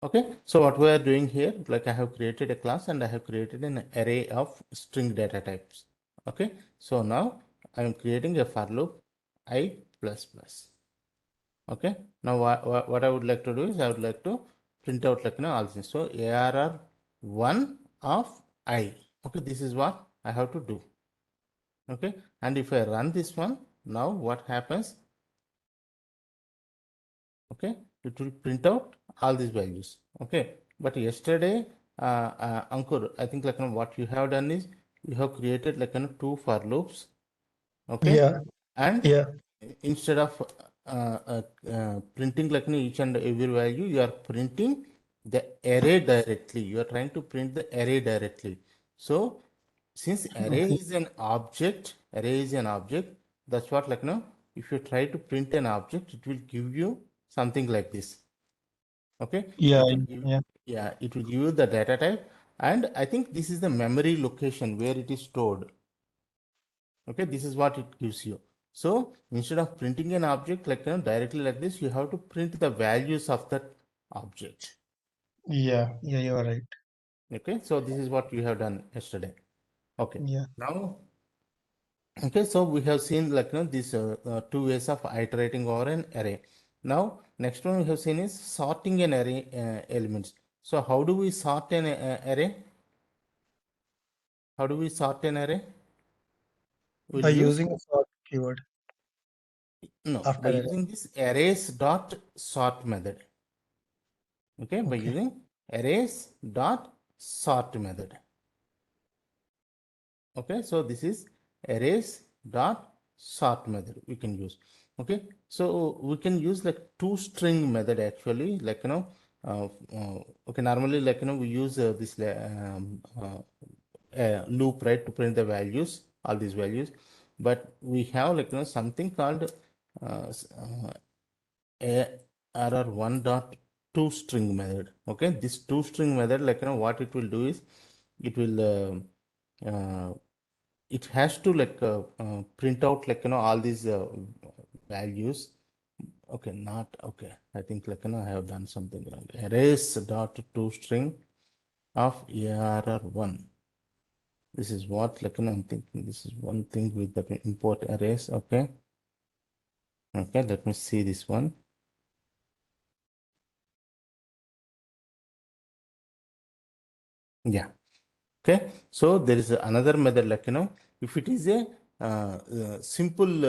Okay, so what we are doing here, like I have created a class and I have created an array of string data types. Okay, so now I am creating a for loop I plus plus. Okay, now what I would like to do is I would like to print out like all things. So ARR one of I. Okay, this is what I have to do. Okay, and if I run this one, now what happens? Okay, it will print out all these values. Okay, but yesterday Ankur, I think like what you have done is you have created like two for loops. Okay, Yeah, and yeah, instead of printing like each and every value, you are printing the array directly. You are trying to print the array directly. So since okay. array is an object, that's what like if you try to print an object, it will give you something like this. Okay, Yeah, it will give, yeah, yeah, it will give you the data type, and I think this is the memory location where it is stored. Okay, this is what it gives you. So instead of printing an object like directly like this, you have to print the values of that object. yeah, you are right. Okay, so this is what you have done yesterday. Okay, Yeah, now, okay, so we have seen like these two ways of iterating over an array. Now next one we have seen is sorting an array elements. So how do we sort an array? How do we sort an array? We'll by use, using a sort keyword no, by after array. using this arrays dot sort method. Okay, by Okay. using arrays dot sort method. Okay, so this is arrays dot sort method we can use. Okay, so we can use like toString method actually, like okay, normally like we use this loop, right, to print the values, all these values, but we have like something called arr1 dot toString method. Okay, this toString method, like what it will do is it will it has to like print out like all these values. Okay, not okay, I think like I have done something wrong. Arrays dot toString of arr1. This is what like I'm thinking. This is one thing with the import arrays. Okay, okay, let me see this one. Yeah. Okay, so there is another method like if it is a simple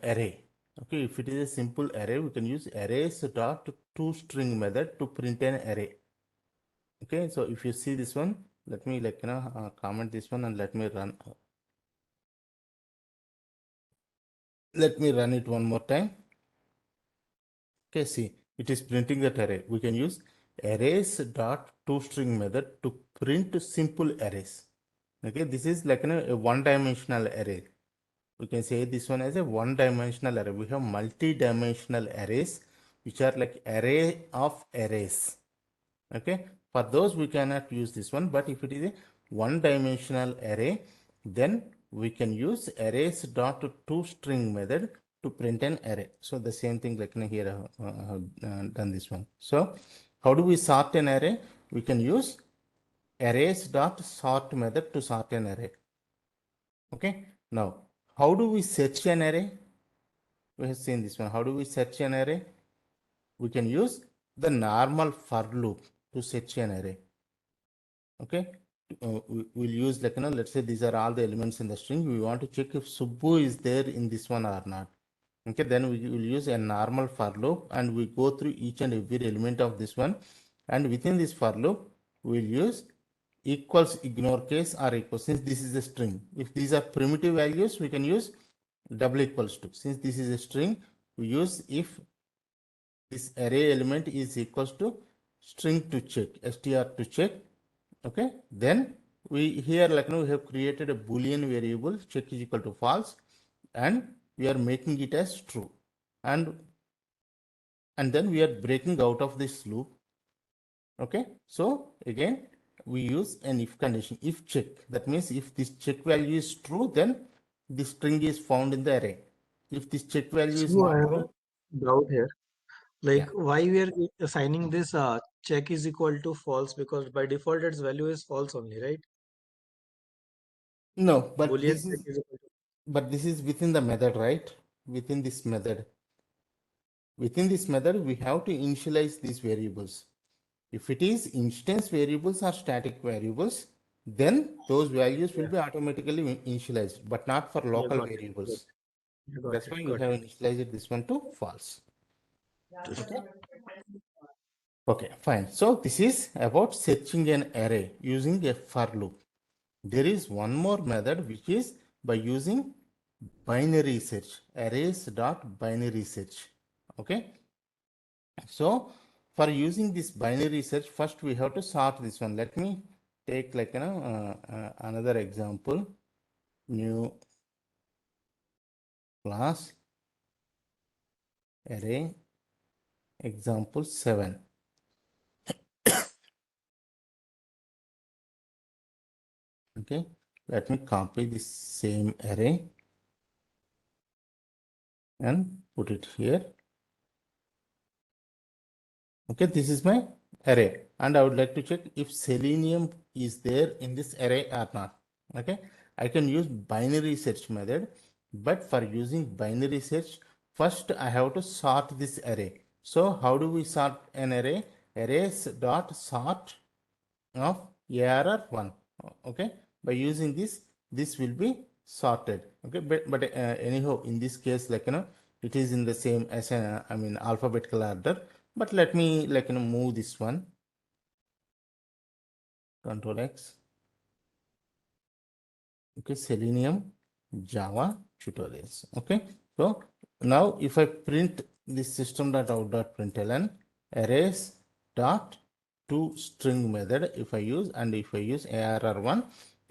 array. Okay, if it is a simple array, we can use arrays dot toString method to print an array. Okay, so if you see this one, let me like comment this one and let me run. Let me run it one more time. Okay, see, it is printing that array. We can use arrays dot toString method to print simple arrays. Okay, this is like a one-dimensional array. We can say this one as a one-dimensional array. We have multi-dimensional arrays, which are like array of arrays. Okay, for those we cannot use this one, but if it is a one-dimensional array, then we can use arrays dot toString method to print an array. So the same thing like here I have done this one. So how do we sort an array? We can use arrays dot sort method to sort an array. Okay, now how do we search an array? We have seen this one. How do we search an array? We can use the normal for loop to search an array. Okay, we'll use like let's say these are all the elements in the string. We want to check if Subbu is there in this one or not. Okay, then we will use a normal for loop and we go through each and every element of this one, and within this for loop we'll use equals ignore case or equals. Since this is a string, if these are primitive values, we can use double equals to. Since this is a string, we use if this array element is equals to string to check, str to check. Okay, then we here like we have created a boolean variable check is equal to false, and we are making it as true, and then we are breaking out of this loop. Okay, so again we use an if condition, if check. That means if this check value is true, then the string is found in the array. If this check value is So I not have a true, doubt here. Like Yeah. why we are assigning this check is equal to false, because by default its value is false only, right? No, Boolean check is equal to. but this is within the method, right? Within this method. Within this method, we have to initialize these variables. If it is instance variables or static variables, then those values will Yeah, be automatically initialized, but not for yeah, local got it. variables. Got That's it. why we Got have it. initialized this one to false. Got Okay. it. Okay, fine. So this is about searching an array using a for loop. There is one more method which is by using binary search, arrays dot binary search. Okay. So for using this binary search, first we have to sort this one. Let me take like another example. New class array example 7. Okay. Let me copy this same array and put it here. Okay, this is my array and I would like to check if selenium is there in this array or not. Okay, I can use binary search method, but for using binary search, first I have to sort this array. So how do we sort an array? Arrays dot sort of ARR1. Okay, by using this will be sorted. Okay, but anyhow, in this case, like it is in the same as an I mean alphabetical order. But let me move this one. Control X. Okay, Selenium Java tutorials. Okay, so now if I print this system.out.println arrays dot to string method, if I use and if I use arr1,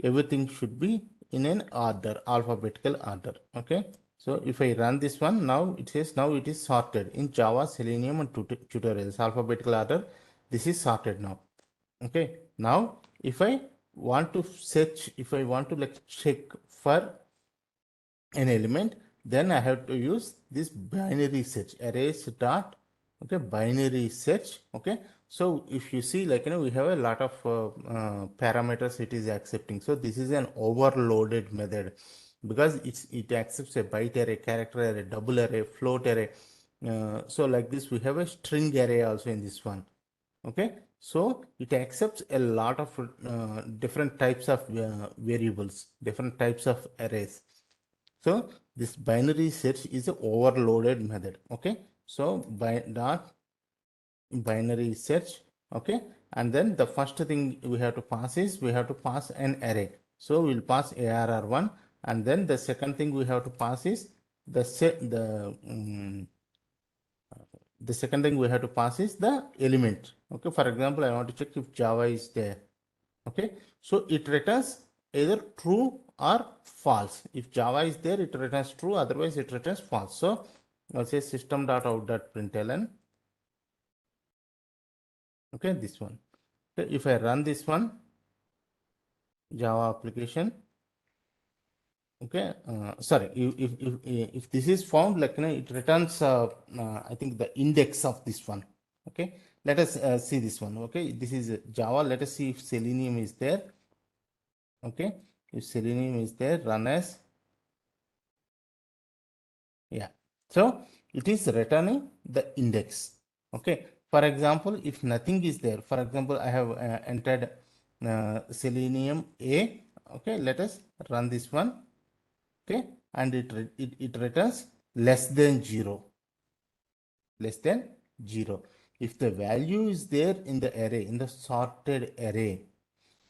everything should be in an order, alphabetical order. Okay, so if I run this one, now it says now it is sorted in Java, Selenium and tutorials alphabetical order. This is sorted now. Okay, now if I want to search, if I want to like check for an element, then I have to use this binary search arrays dot okay binary search. Okay, so if you see like we have a lot of parameters it is accepting. So this is an overloaded method because it accepts a byte array, character array, double array, float array. So like this we have a string array also in this one. Okay, so it accepts a lot of different types of variables, different types of arrays. So this binary search is a overloaded method. Okay, so by dot binary search. Okay, and then the first thing we have to pass is we have to pass an array. So we'll pass arr1, and then the second thing we have to pass is the set the second thing we have to pass is the element. Okay, for example, I want to check if Java is there. Okay, so it returns either true or false. If Java is there, it returns true, otherwise it returns false. So I'll say system.out.println. Okay, this one. Okay, if I run this one, Java application. Okay, sorry, if this is found, like it returns I think the index of this one. Okay, let us see this one. Okay, this is Java. Let us see if Selenium is there. Okay, if Selenium is there, run as. Yeah, so it is returning the index. Okay, for example, if nothing is there, for example, I have entered Selenium A. Okay, let us run this one. Okay, and it returns less than 0, less than 0. If the value is there in the array, in the sorted array,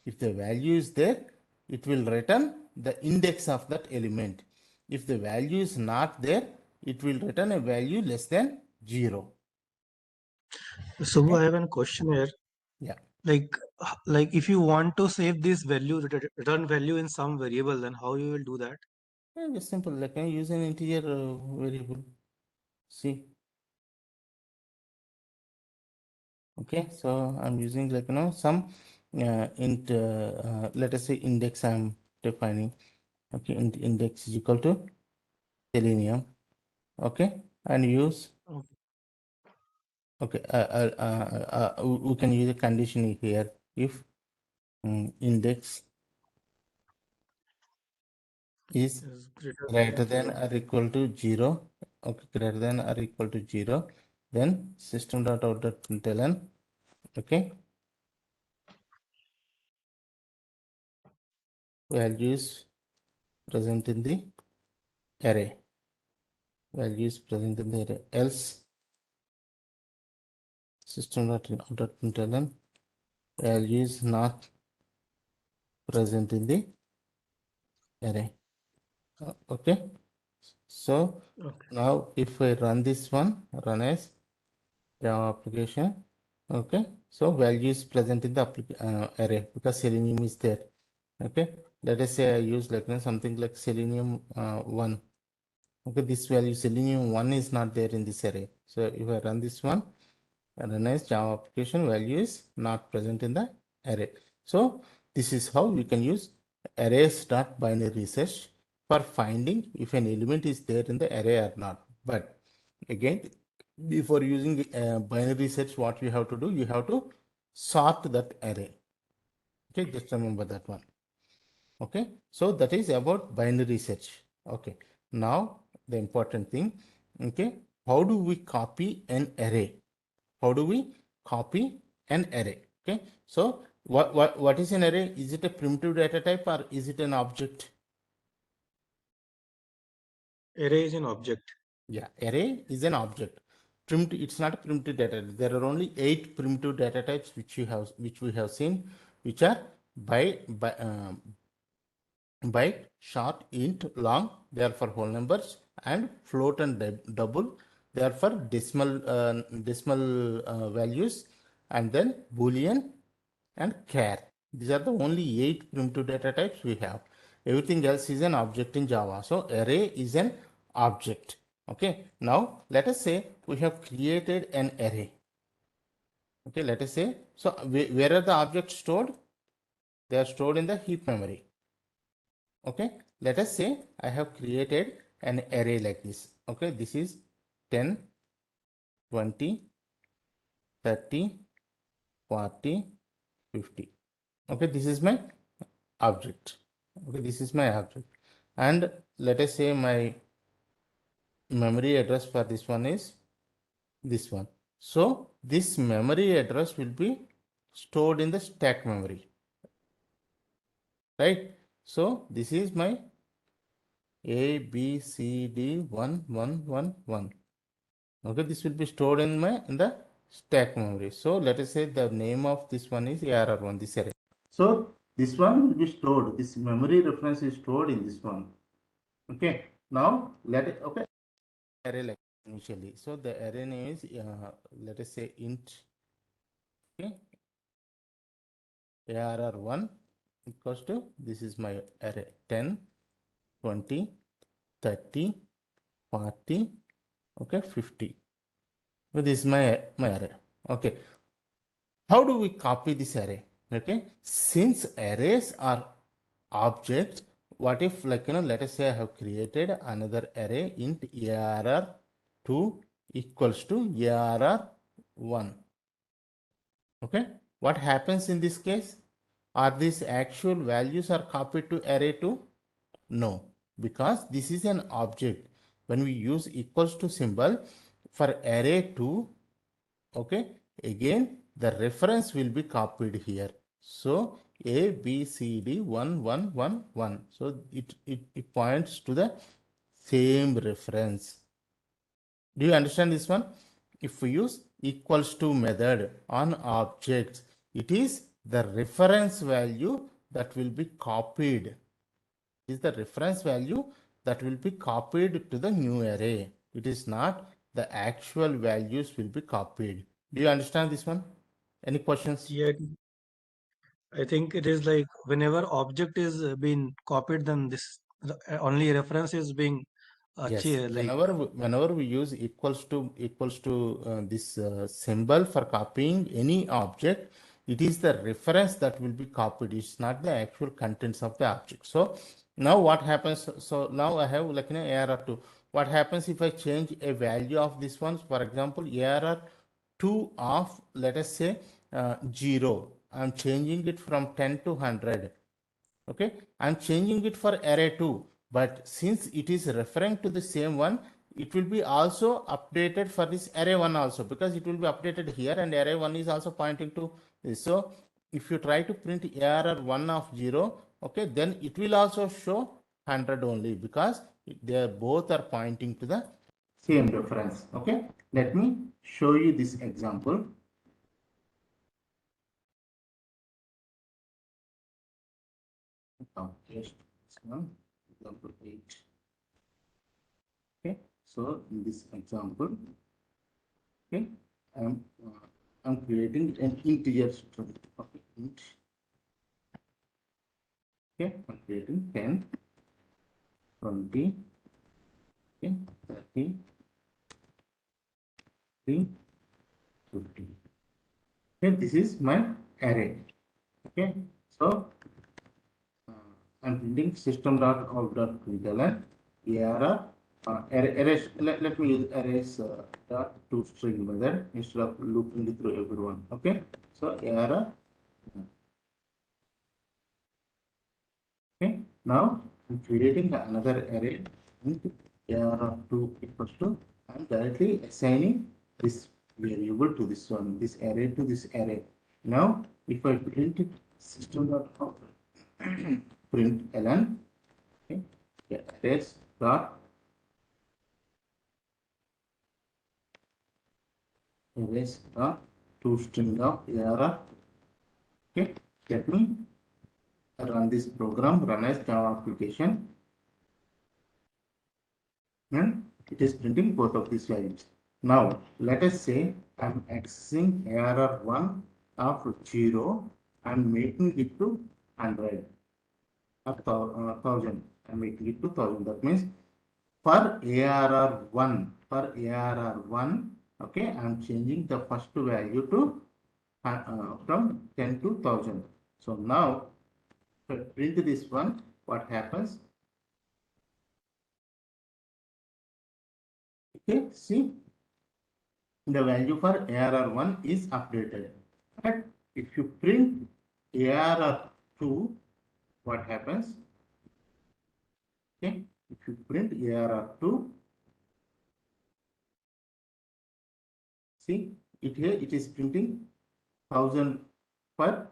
if the value is there, it will return the index of that element. If the value is not there, it will return a value less than 0. So Okay, I have a question here. yeah. Like, like if you want to save this value, return value in some variable, then how you will do that? Yeah, just simple, like I use an integer variable. See, okay, so I'm using like some int let us say index I'm defining. Okay, index is equal to Selenium. Okay, and use Okay. Okay, we can use a condition here. If index is Is greater greater than than 0. or equal to 0, okay, greater than or equal to 0, then system dot out dot println, okay, values present in the array, values present in the array, else system dot out dot println, values not present in the array. Okay, so Okay. now if I run this one, run as Java application, okay, so value is present in the array because Selenium is there. Okay, let us say I use like something like Selenium 1. Okay, this value Selenium 1 is not there in this array. So if I run this one, run as Java application, value is not present in the array. So this is how we can use arrays.binary search for finding if an element is there in the array or not. But again, before using binary search, what you have to do, you have to sort that array. Okay, just remember that one. Okay, so that is about binary search. Okay, now the important thing, okay, how do we copy an array? How do we copy an array? Okay, so what is an array? Is it a primitive data type or is it an object? Array is an object. Yeah, array is an object. Primitive, it's not a primitive data. There are only 8 primitive data types which we have seen, which are byte, short, int, long, they are for whole numbers, and float and double, they are for decimal values, and then boolean and char. These are the only 8 primitive data types we have. Everything else is an object in Java. So array is an object. Okay. Now let us say we have created an array. Okay. Let us say, so where are the objects stored? They are stored in the heap memory. Okay, let us say I have created an array like this. Okay, this is 10, 20, 30, 40, 50. Okay, this is my object. Okay, this is my object. And let us say my memory address for this one is this one. So this memory address will be stored in the stack memory, right? So this is my A, B, C, D, 1, 1, 1, 1. Okay, this will be stored in the stack memory. So let us say the name of this one is ARR1, this array. So this one will be stored. This memory reference is stored in this one. Okay. Now let it, okay, array like initially. So the array name is let us say int, okay, ARR1 equals to, this is my array 10, 20, 30, 40, okay, 50. So this is my array. Okay. How do we copy this array? Okay, since arrays are objects, what if, like, let us say I have created another array int arr2 equals to arr1. Okay, what happens in this case? Are these actual values are copied to array2? No, because this is an object. When we use equals to symbol for array2, okay, again the reference will be copied here. So a b c d 1 1 1 1, so it points to the same reference. Do you understand this one? If we use equals to method on objects, it is the reference value that will be copied. Is the reference value that will be copied to the new array. It is not the actual values will be copied. Do you understand this one? Any questions? Yet, I think it is like whenever object is being copied, then this only reference is being Yes. like Whenever we use equals to this symbol for copying any object, it is the reference that will be copied. It's not the actual contents of the object. So now what happens? So now I have like ARR2. What happens if I change a value of this one? For example, ARR 2 of, let us say, 0. I'm changing it from 10 to 100. Okay, I'm changing it for array 2, but since it is referring to the same one, it will be also updated for this array 1 also, because it will be updated here and array 1 is also pointing to this. So if you try to print error 1 of 0, okay, then it will also show 100 only, because they both are pointing to the same reference. Okay, let me show you this example. Just one, example 8. Okay, so in this example, okay, i'm I'm creating an integer string. Okay, int. Okay, I'm creating 10, 20, okay, 30, 50. Okay, this is my array. Okay, so I'm printing system.out.println error arrays. Let me use arrays dot to string method instead of looping it through everyone. Okay, so error. Okay, now I'm creating another array int array2 equals to, I'm directly assigning this variable to this one, this array to this array. Now, if I print it system.out print ln, okay, arrays dot arrays dot to string of error. Okay, let me run this program, run as Java application, and it is printing both of these values. Now, let us say I'm accessing ARR1 of 0, I'm making it to 100 or 1000. I'm making it to 1000. That means for ARR1, okay, I'm changing the first value to from 10 to 1000. So now, if I print this one, what happens? Okay, see, the value for ARR1 is updated. But if you print ARR2, what happens? Okay, if you print ARR2, see, it here it is printing 1000 per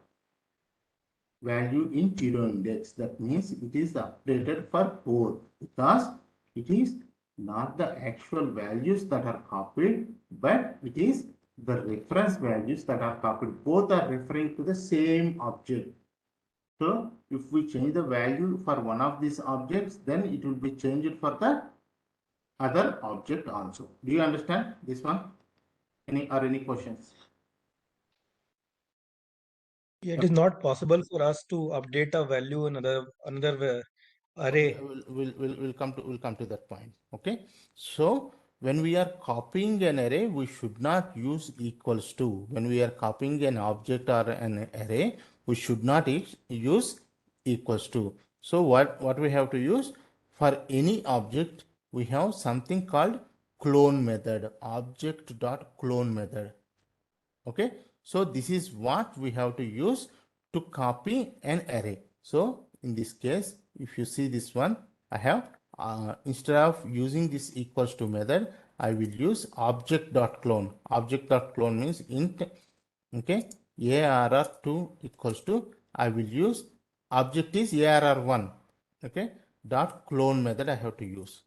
value in zero index. That means it is updated for both, because it is not the actual values that are copied, but it is the reference values that are copied. Both are referring to the same object. So if we change the value for one of these objects, then it will be changed for the other object also. Do you understand this one? Any questions? It is not possible for us to update a value in another Okay, array. we'll come to that point. Okay, so when we are copying an array, we should not use equals to. When we are copying an object or an array, we should not use equals to. So what we have to use for any object, we have something called clone method, object dot clone method. Okay, so this is what we have to use to copy an array. So in this case, if you see this one, I have instead of using this equals to method, I will use object.clone. Object.clone means int, okay, arr2 equals to, I will use object is arr1, okay, dot clone method I have to use.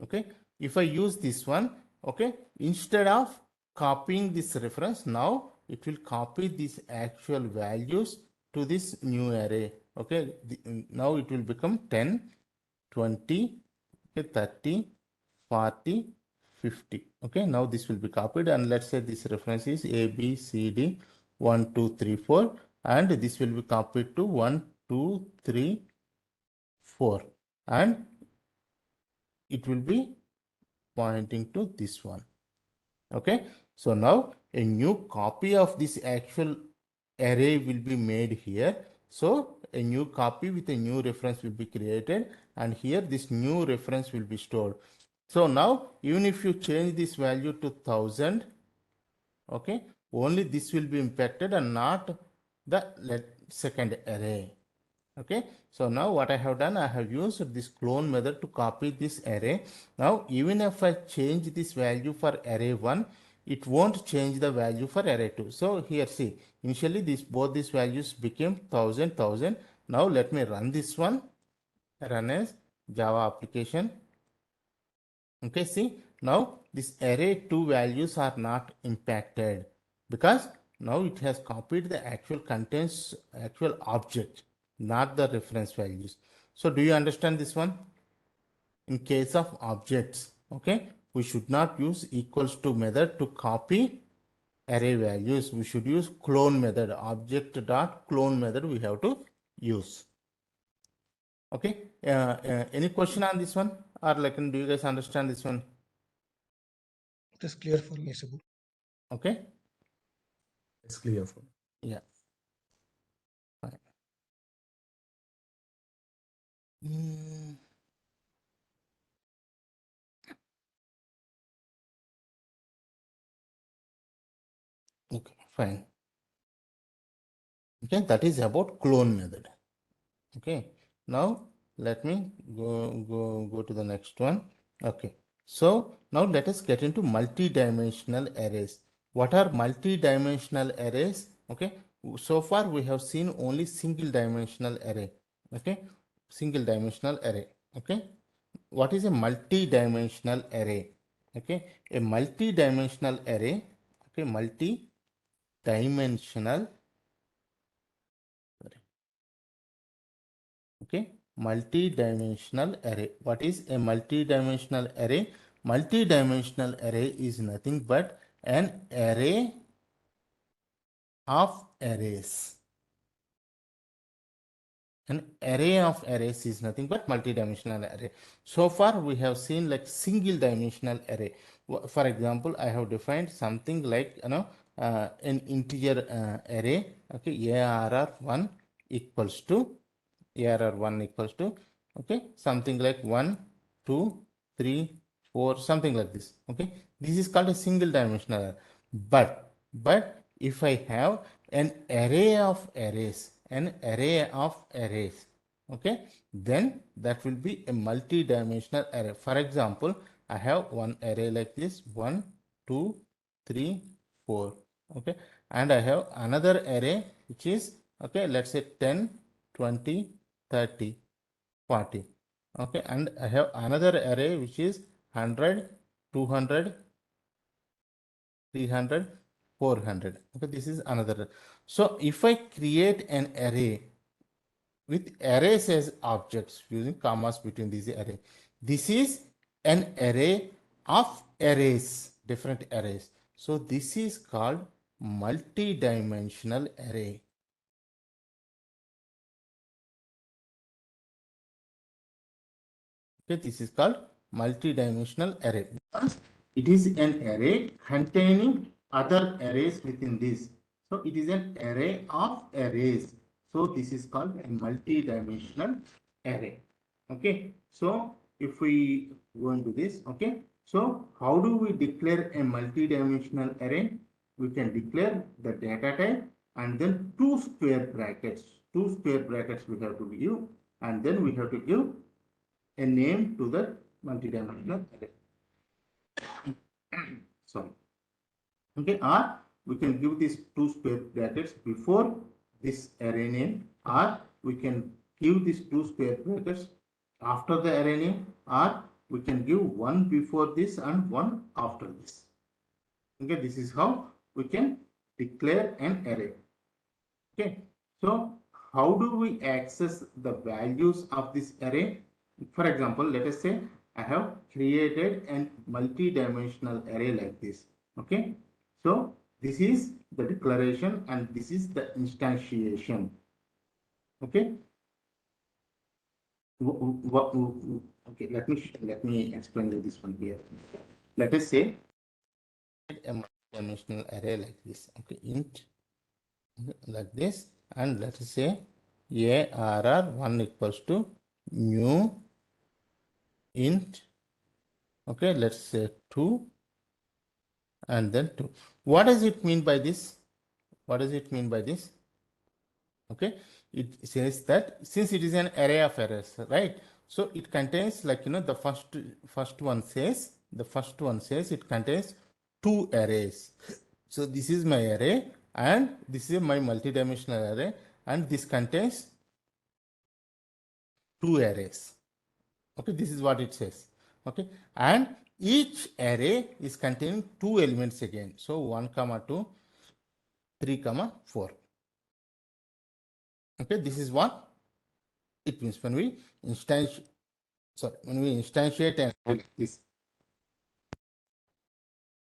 Okay, if I use this one, okay, instead of copying this reference, now it will copy these actual values to this new array. Okay, now it will become 10, 20, okay, 30, 40, 50. Okay, now this will be copied, and let's say this reference is A, B, C, D, 1, 2, 3, 4, and this will be copied to 1, 2, 3, 4, and it will be pointing to this one. Okay, so now a new copy of this actual array will be made here. So a new copy with a new reference will be created, and here this new reference will be stored. So now even if you change this value to 1000, Okay, only this will be impacted and not the second array. Okay, so now what I have done, I have used this clone method to copy this array. Now even if I change this value for array 1, it won't change the value for array 2. So here see, initially both these values became 1000. Now let me run this one, run as Java application. Okay, see, now this array 2 values are not impacted because now it has copied the actual contents, actual object, not the reference values. So do you understand this one? In case of objects, okay, we should not use equals to method to copy array values. We should use clone method, object dot clone method we have to use. Okay, any question on this one, or like do you guys understand this one? It is clear for me, Subbu. Okay. It's clear for me. Yeah, fine. Mm, okay, fine. Okay, that is about clone method. Okay, now let me go to the next one. Okay, so now let us get into multi-dimensional arrays. What are multi-dimensional arrays? Okay, so far we have seen only single dimensional array. Okay, single dimensional array. Okay, what is a multi-dimensional array? Okay, a multi-dimensional array. Okay, multi-dimensional. Okay, multi-dimensional array. What is a multi-dimensional array? Multi-dimensional array is nothing but an array of arrays. An array of arrays is nothing but multi-dimensional array. So far we have seen like single dimensional array. For example, I have defined something like an integer array. Okay, arr1 equals to arr1 equals to, okay, something like 1 2 3 4, something like this. Okay, this is called a single dimensional array. But if I have an array of arrays, okay, then that will be a multi-dimensional array. For example, I have one array like this, 1 2 3 4. Okay, and I have another array which is, okay, let's say 10 20 30 40. Okay, and I have another array which is 100 200 300 400. Okay, this is another. So if I create an array with arrays as objects using commas between these array, this is an array of arrays, different arrays. So this is called multi-dimensional array. Okay, this is called multi-dimensional array because it is an array containing other arrays within this. So it is an array of arrays. So this is called a multi-dimensional array. Okay, so if we go into this, okay, so how do we declare a multi-dimensional array? We can declare the data type and then two square brackets. Two square brackets we have to give, and then we have to give a name to the multidimensional array. Sorry. Okay, or we can give these two square brackets before this array name, or we can give these two square brackets after the array name, or we can give one before this and one after this. Okay, this is how we can declare an array. Okay, so how do we access the values of this array? For example, let us say I have created a multi-dimensional array like this. Okay, so this is the declaration and this is the instantiation. Okay, okay, let me explain this one here. Let us say a multi-dimensional array like this. Okay, int like this, and let us say arr1 equals to new int, okay, let's say 2, and then 2. What does it mean by this? What does it mean by this? Okay, it says that since it is an array of arrays, right? So it contains, like, the first one says, it contains two arrays. So this is my array and this is my multidimensional array, and this contains two arrays. Okay, this is what it says. Okay, and each array is containing two elements again. So 1 comma 2, 3 comma 4. Okay, this is what it means when we instantiate and this.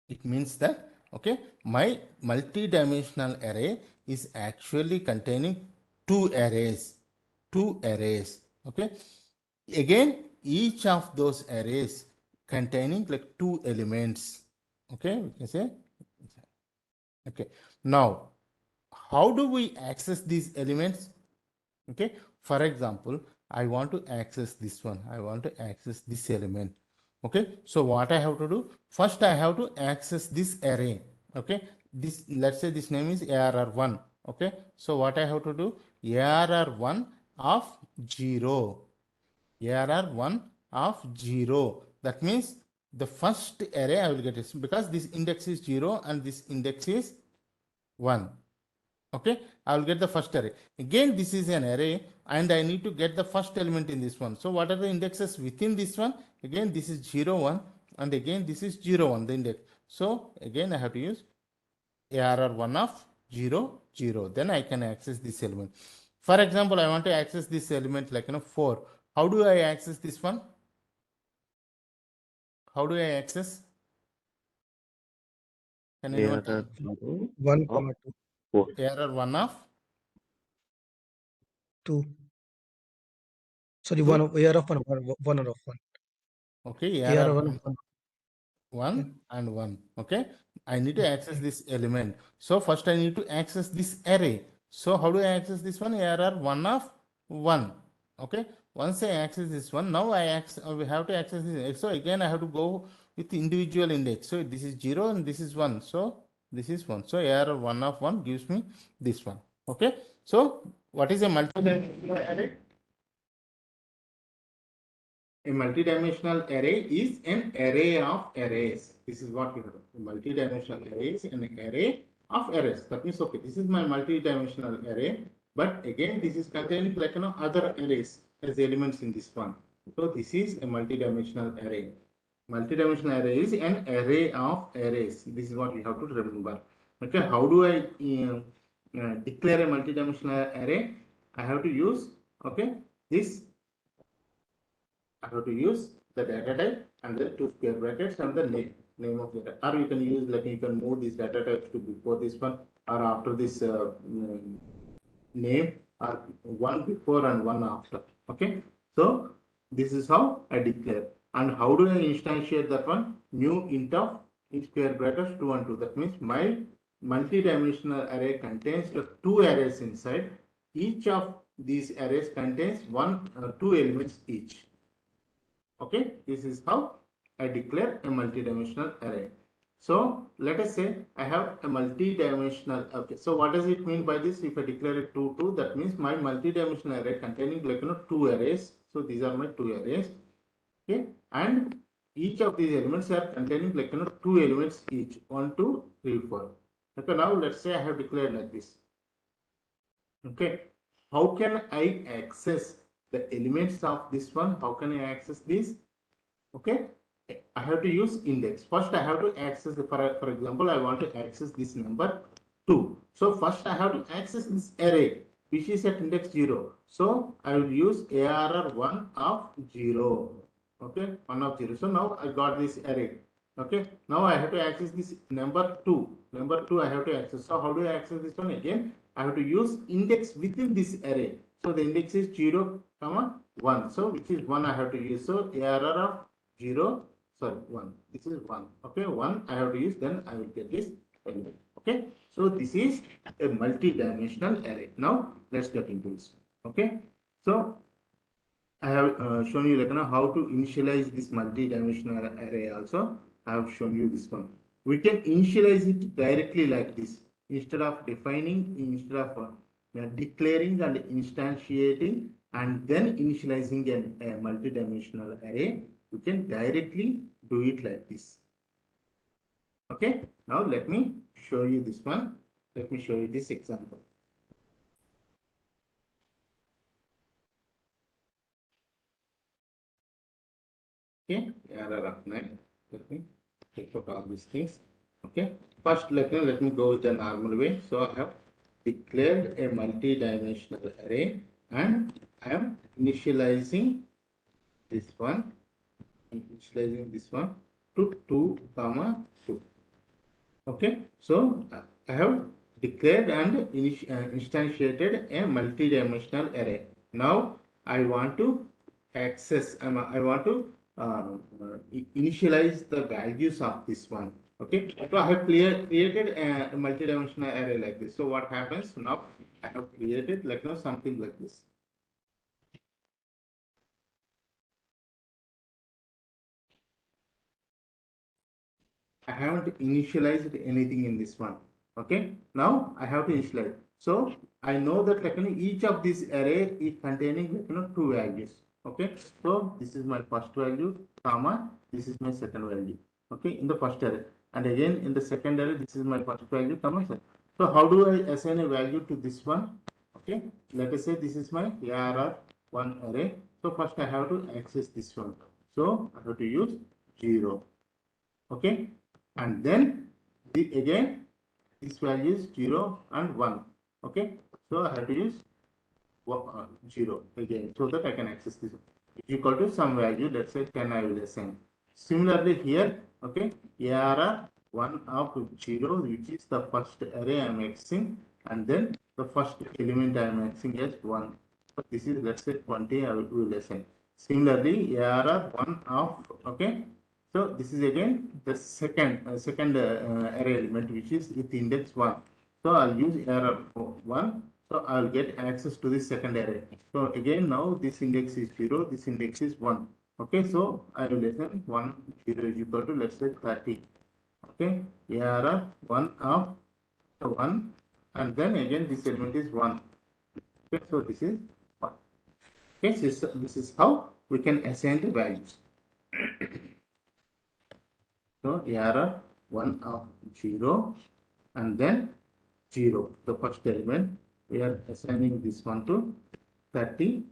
It means that, okay, my multi-dimensional array is actually containing two arrays. Okay, again, each of those arrays containing like two elements. Okay, we can say. Okay, now how do we access these elements? Okay, for example, I want to access this one. I want to access this element. Okay, so what I have to do? First, I have to access this array. Okay, this, let's say this name is ARR1. Okay, so what I have to do? ARR1 of 0. ARR1 of 0. That means the first array I will get is, because this index is 0 and this index is 1. Okay, I will get the first array. Again, this is an array and I need to get the first element in this one. So what are the indexes within this one? Again, this is 0, 1, and again this is 0, 1, the index. So again I have to use ARR1 of 0, 0. Then I can access this element. For example, I want to access this element like 4. How do I access this one? How do I access? Can anyone tell? 1, of 2, 4. ARR1 of 2. Sorry, 2. 1 of AR of 1, 1 of 1. Okay, AR of ARR1 1. 1 Okay. and 1. Okay, I need to access this element. So first I need to access this array. So how do I access this one? ARR 1 of 1. Okay, once I access this one, now we have to access this. So again I have to go with individual index. So this is 0 and this is 1. So this is 1. So ARR 1 of 1 gives me this one. Okay, so what is a multi-dimensional array? A multidimensional array is an array of arrays. This is what we have. A multidimensional array is an array of arrays. That means, okay, this is my multidimensional array, but again, this is containing like other arrays as elements in this one. So this is a multidimensional array. Multidimensional array is an array of arrays. This is what we have to remember. Okay, how do I declare a multidimensional array? I have to use, okay, this. I have to use the data type and the two square brackets and the name of data. Or you can use, like, you can move these data types to before this one or after this name, or one before and one after. Okay, so this is how I declare. And how do I instantiate that one? New int of in square brackets 2 and 2. That means my multi-dimensional array contains the two arrays inside. Each of these arrays contains two elements each. Okay, this is how I declare a multidimensional array. So let us say I have a multi-dimensional. Okay, so what does it mean by this? If I declare it 2, 2, that means my multi-dimensional array containing like two arrays. So these are my two arrays. Okay, and each of these elements are containing like two elements each. 1, 2, 3, 4. Okay, now let's say I have declared like this. Okay, how can I access the elements of this one? How can I access this? Okay, I have to use index. First I have to access for example, I want to access this number 2. So first I have to access this array which is at index 0. So I will use ARR 1 of 0. Okay, 1 of 0. So now I got this array. Okay, now I have to access this number 2. Number 2 I have to access. So how do I access this one? Again, I have to use index within this array. So the index is 0, comma 1. So which is 1 I have to use. So ARR of 0, sorry, 1. This is 1. Okay, 1 I have to use, then I will get this element. Okay, so this is a multi-dimensional array. Now let's get into this. Okay, so I have shown you like how to initialize this multi-dimensional array also. I have shown you this one. we can initialize it directly like this. Instead of declaring and instantiating and then initializing a multi-dimensional array, we can directly do it like this. Okay, now let me show you this one. Let me show you this example. Okay, error of 9. Let me take out all these things. Okay, first let me go with the normal way. So I have declared a multi-dimensional array and I am initializing this one, to 2 comma 2. Okay, so I have declared and instantiated a multi-dimensional array. Now I want to access, I want to initialize the values of this one. Okay, so I have created a multi-dimensional array like this. So what happens now? I have created something like this. I haven't initialized anything in this one. Okay, now I have to initialize. So I know that each of these array is containing two values. Okay, so this is my first value, comma, this is my second value. Okay, in the first array, and again in the second array, this is my first value, comma. So how do I assign a value to this one? Okay, let us say this is my ARR1 array. So first I have to access this one. So I have to use 0. Okay, and then again this value is 0 and 1. Okay, so I have to use 0 again so that I can access this equal to some value, let's say 10 I will assign. Similarly here, okay, ARR 1 of 0, which is the first array I am accessing, and then the first element I am accessing as 1. So this is, let's say 20 I will assign. Similarly ARR 1 of, okay, so this is again the second array element, which is with index 1. So I'll use error 1. So I'll get access to this second array. So again now this index is 0, this index is 1. Okay, so I will assign 1 0 is equal to, let's say 30. Okay, error 1 of 1, and then again this element is 1. Okay, so this is 1. Okay, so this is how we can assign the values. So error 1 of 0 and then 0. The first element, we are assigning this one to 30,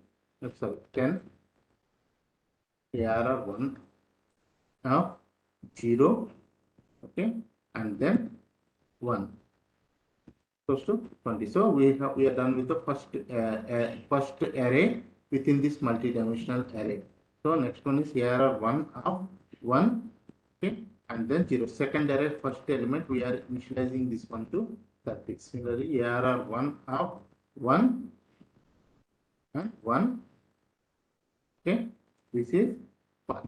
sorry, 10. Error 1 of 0, okay, and then 1 close to 20. So we are done with the first array within this multi-dimensional array. So next one is error 1 of 1, okay, and then 0. Second array, first element, we are initializing this one to 30. Similarly, ARR 1 of 1 and 1. Okay, this is 40.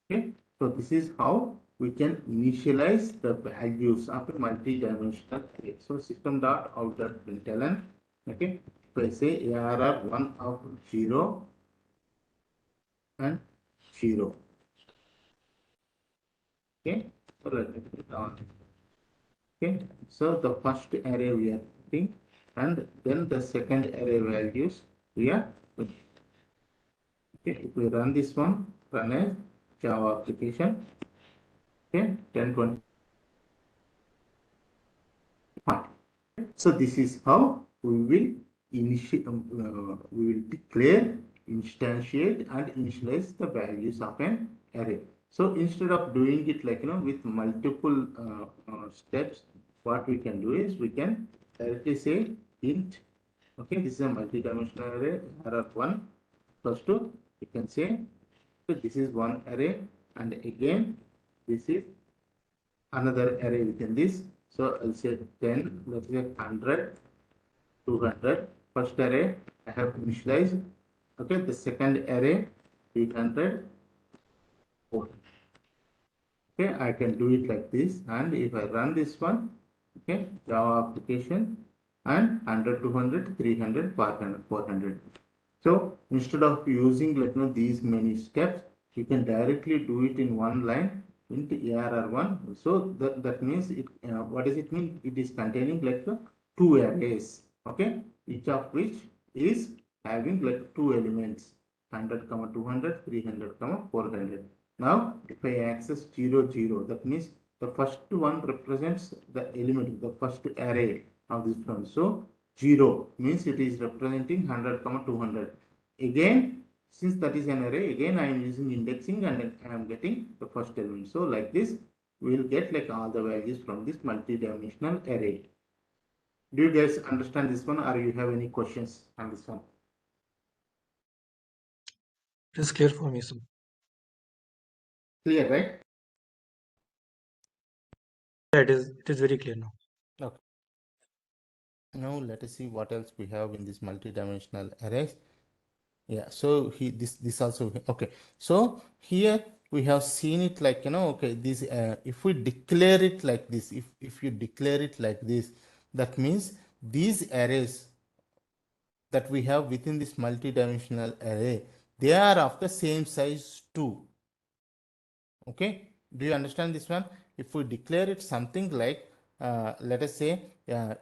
Okay, so this is how we can initialize the values of a multi-dimensional array. So system.out.println. Okay, so I say ARR 1 of 0 and 0. Okay, so let me put it on. Okay, so the first array we are putting, and then the second array values we are putting. Okay, if we run this one, run a Java application. Okay, 1020. So this is how we will declare, instantiate, and initialize the values of an array. So instead of doing it with multiple steps, what we can do is we can directly say int. Okay, this is a multi-dimensional array, array1 plus 2. You can say, so this is one array, and again this is another array within this. So I'll say 10, let's say 100, 200. First array I have initialized. Okay, the second array 800, 400. Okay, I can do it like this, and if I run this one, okay, Java application, and 100, 200, 300, 400, 400. So instead of using these many steps, you can directly do it in one line int arr1. So that means it, what does it mean? It is containing like two arrays, okay, each of which is having like two elements, 100 comma 200, 300 comma 400. Now if I access 0 0, that means the first one represents the element, the first array of this one. So 0 means it is representing 100 comma 200. Again, since that is an array, again I am using indexing and I am getting the first element. So like this, we will get like all the values from this multi-dimensional array. Do you guys understand this one, or you have any questions on this one? It is clear for me, sir. Clear, right? Yeah, it is very clear now. Okay. Now let us see what else we have in this multi-dimensional arrays. Yeah, so this also, okay. So here we have seen it like, okay, this if we declare it like this, if you declare it like this, that means these arrays that we have within this multi-dimensional array, they are of the same size too. Okay, do you understand this one? If we declare it something like, let us say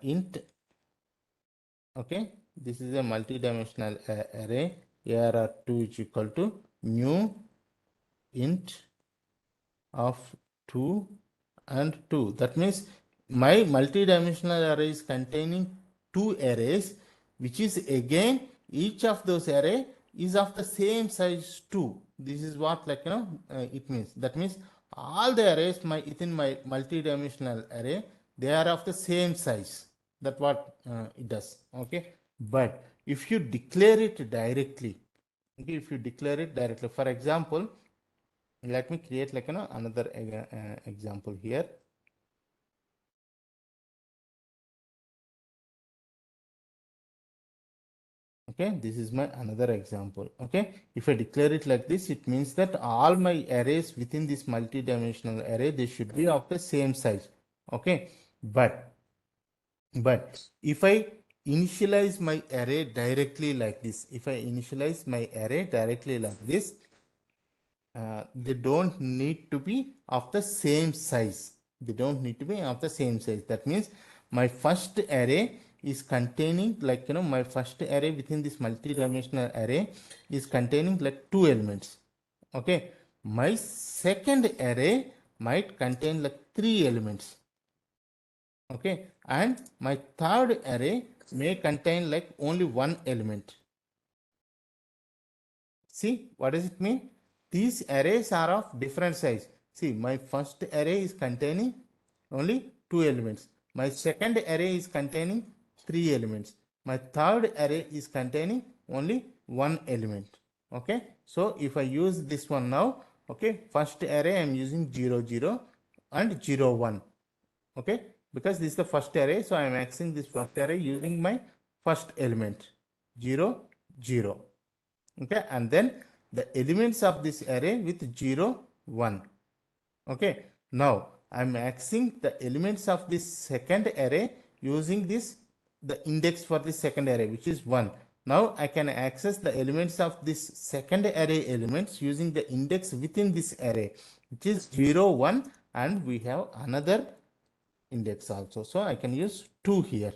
int, okay, this is a multi-dimensional array, arr2 is equal to new int of 2 and 2. That means my multi-dimensional array is containing two arrays, which is again each of those array is of the same size 2. This is what, like, it means. That means all the arrays within my multi-dimensional array, they are of the same size. That's what it does. Okay, but if you declare it directly, okay, if you declare it directly, for example, let me create like another example here. Okay, this is my another example. Okay, if I declare it like this, it means that all my arrays within this multi-dimensional array, they should be of the same size. Okay, but if I initialize my array directly like this, if I initialize my array directly like this, they don't need to be of the same size. They don't need to be of the same size. That means my first array is containing, like, my first array within this multi-dimensional array is containing like two elements. Okay, my second array might contain like three elements. Okay, and my third array may contain like only one element. See, what does it mean? These arrays are of different size. See, my first array is containing only two elements. My second array is containing three elements. My third array is containing only one element. Okay, so if I use this one now, okay, first array I am using 0 0 and 0 1. Okay, because this is the first array, so I am accessing this first array using my first element 0 0. Okay, and then the elements of this array with 0 1. Okay, now I'm accessing the elements of this second array using this, the index for the second array, which is 1. Now I can access the elements of this second array elements using the index within this array, which is 0 1, and we have another index also, so I can use 2 here.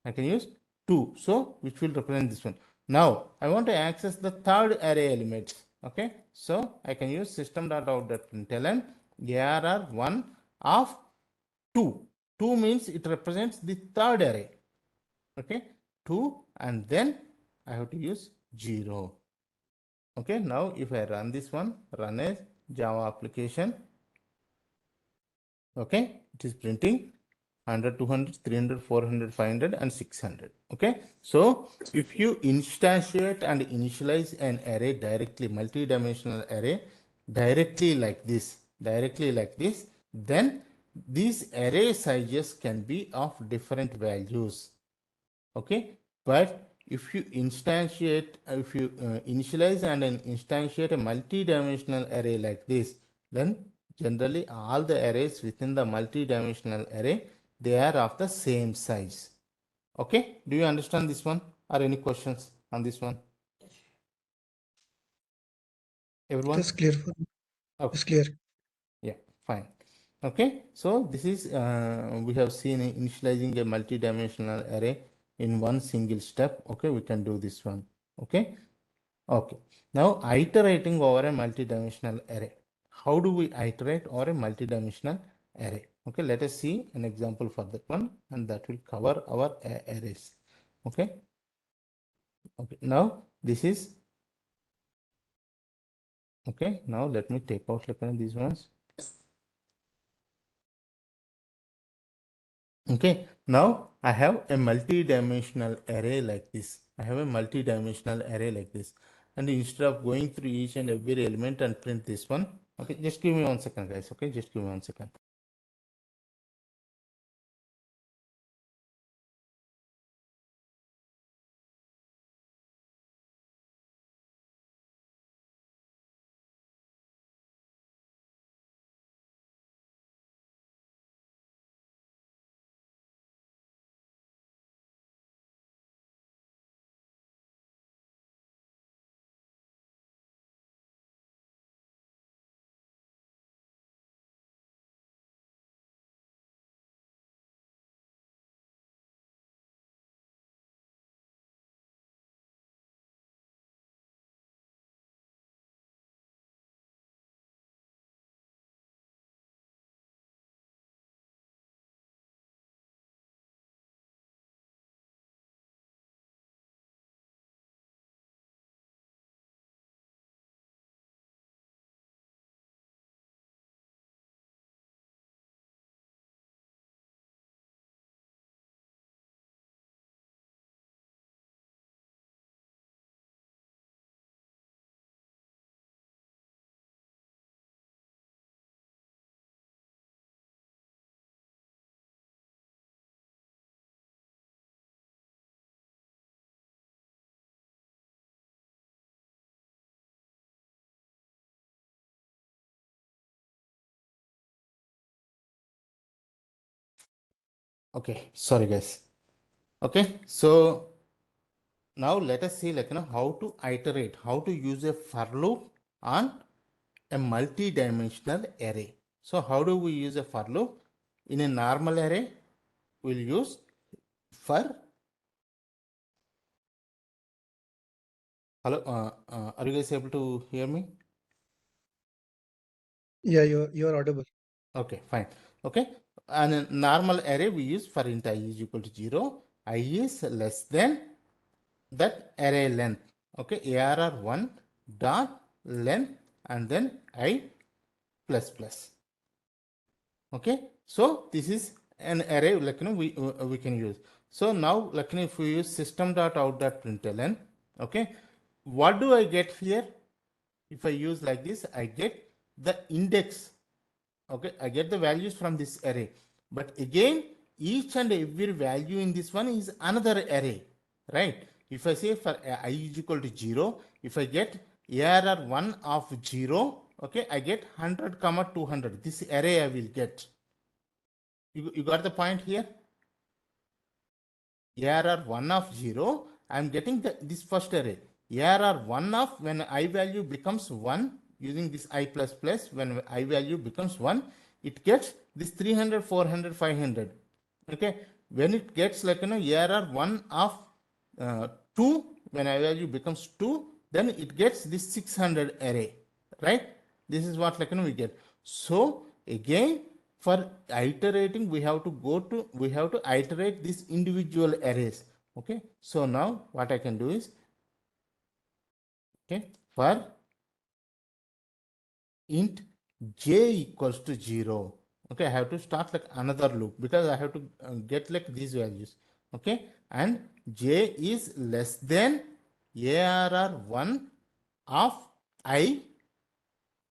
I can use 2, so which will represent this one. Now I want to access the third array element. Okay, so I can use system.out.println arr1 of 2. 2 means it represents the third array. Okay, 2, and then I have to use 0. Okay, now if I run this one, run a Java application. Okay, it is printing 100, 200, 300, 400, 500, and 600. Okay, so if you instantiate and initialize an array directly, multi-dimensional array directly like this, then these array sizes can be of different values. Okay, but if you instantiate, if you initialize and then instantiate a multi-dimensional array like this, then generally all the arrays within the multi-dimensional array, they are of the same size. Okay, do you understand this one, or any questions on this one, It everyone? is clear for me. Okay, It's clear. yeah. Fine. Okay, so this is we have seen initializing a multi-dimensional array in one single step. Okay, we can do this one. Okay. Okay. Now iterating over a multi-dimensional array. How do we iterate over a multi-dimensional array? Okay, let us see an example for that one, and that will cover our arrays. Okay. Okay. Now this is okay. Now let me take out these ones. Okay, now I have a multi-dimensional array like this. I have a multi-dimensional array like this. And instead of going through each and every element and print this one, okay, just give me 1 second, guys. Okay, just give me 1 second. Okay, sorry guys. Okay, so now let us see how to iterate, how to use a for loop on a multi-dimensional array. So how do we use a for loop? In a normal array, we'll use for. Hello, are you guys able to hear me? Yeah, you're audible. Okay, fine. Okay, and a normal array we use for int I is equal to 0, I is less than that array length. Okay, arr1 dot length and then I plus plus. Okay, so this is an array we can use. So now if we use system dot out dot println, okay, what do I get here? If I use like this, I get the index. Okay, I get the values from this array, but again each and every value in this one is another array, right? If I say for I is equal to 0, if I get arr1 of 0, okay, I get 100 comma 200. This array I will get. You got the point here? arr1 of 0, I am getting this first array. arr1 of when I value becomes 1, using this I plus plus, when I value becomes 1, it gets this 300, 400, 500. Okay, when it gets arr1 of 2, when I value becomes 2, then it gets this 600 array, right? This is what we get. So again, for iterating, we have to iterate these individual arrays. Okay, so now what I can do is, okay, for int j equals to 0, okay, I have to start another loop because I have to get these values. Okay, and j is less than arr1 of I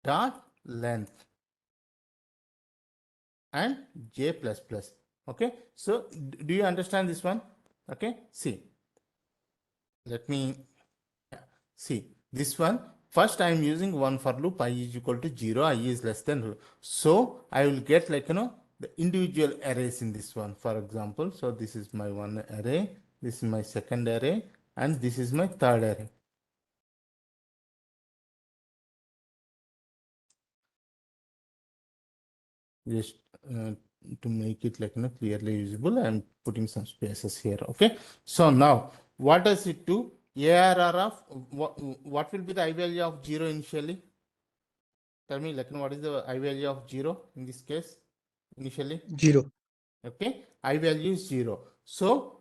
dot length and j plus plus. Okay, so do you understand this one? Okay, see, let me see this one. First I am using one for loop, I is equal to 0, I is less than, so I will get the individual arrays in this one. For example, so this is my one array, this is my second array, and this is my third array. just to make it like clearly visible, I'm putting some spaces here. Okay, so now what does it do? ARR of what will be the I value of 0 initially? Tell me, like, what is the I value of 0 in this case initially? 0. Okay, I value is 0. So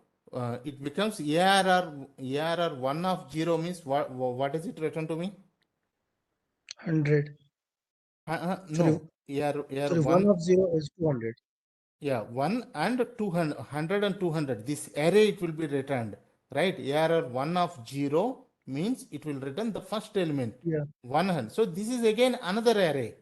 it becomes ARR 1 of 0 means what does it return to me? 100. Sorry, No, AR sorry, 1 1. of 0 is 200. Yeah, 1 and 200, 100 and 200. This array it will be returned, right? Error 1 of 0 means it will return the first element, Yeah. 100. So this is again another array.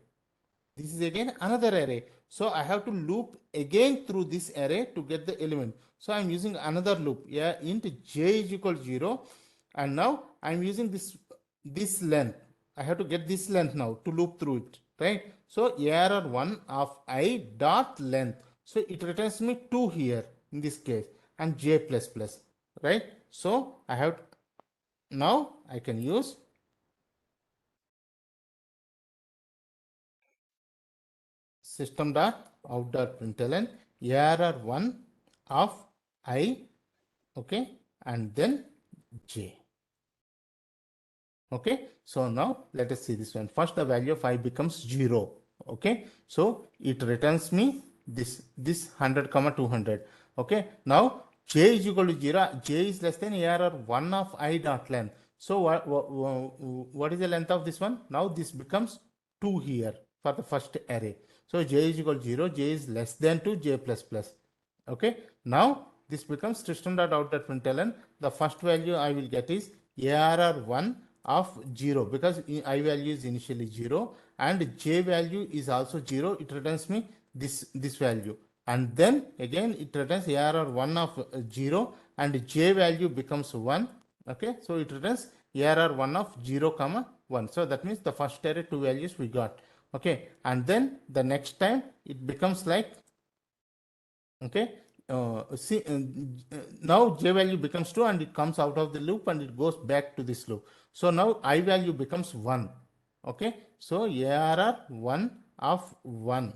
This is again another array. So I have to loop again through this array to get the element. So I'm using another loop. Yeah, int j is equal to 0. And now I'm using this length. I have to get this length now to loop through it, right? So error 1 of I dot length. So it returns me 2 here in this case and j plus plus, right? So I have now I can use system dot out dot println error 1 of I, okay, and then j. Okay, so now let us see this one. First the value of I becomes 0. Okay, so it returns me this 100 comma 200. Okay, now j is equal to 0. J is less than error 1 of I dot length. So what is the length of this one? Now this becomes 2 here for the first array. So j is equal to 0. J is less than 2, j plus plus. Okay, now this becomes system.out.println. The first value I will get is ARR1 of 0 because I value is initially 0 and j value is also 0. It returns me this value, and then again it returns ARR1 of 0 and j value becomes 1. Okay, so it returns ARR1 of 0 comma 1. So that means the first array two values we got. Okay, and then the next time it becomes like, okay, see, now j value becomes 2 and it comes out of the loop and it goes back to this loop. So now I value becomes 1. Okay, so ARR 1 of 1.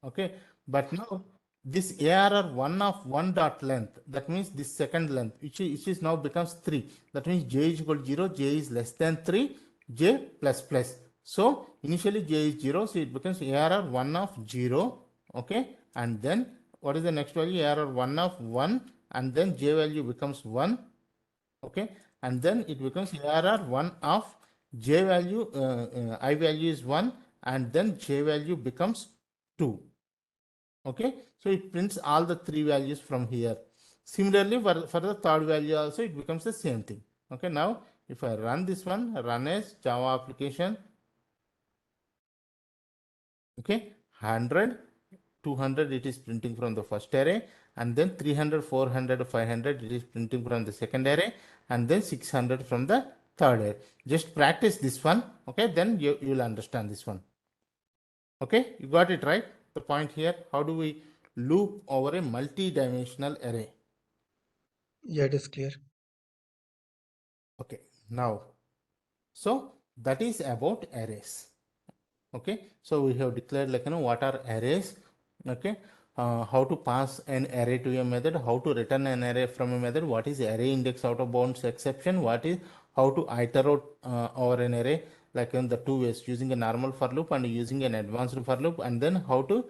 Okay, but now this ARR 1 of 1 dot length, that means this second length, which is now becomes 3. That means j is equal to 0, j is less than 3, j plus plus. So initially j is 0, so it becomes ARR 1 of 0. Okay, and then what is the next value? ARR 1 of 1, and then j value becomes 1. Okay, and then it becomes ARR 1 of j value, I value is 1, and then j value becomes 2. Okay, so it prints all the three values from here. Similarly, for the third value also it becomes the same thing. Okay, now if I run this one, run as Java application, okay, 100, 200 it is printing from the first array, and then 300, 400, 500 it is printing from the second array, and then 600 from the third array. Just practice this one, okay, then you will understand this one. Okay, you got it right? The point here, how do we loop over a multi-dimensional array? Yeah, it is clear. Okay, now, so that is about arrays. Okay, so we have declared like what are arrays. Okay, how to pass an array to a method, how to return an array from a method, what is array index out of bounds exception, what is how to iterate over an array, like in the two ways, using a normal for loop and using an advanced for loop, and then how to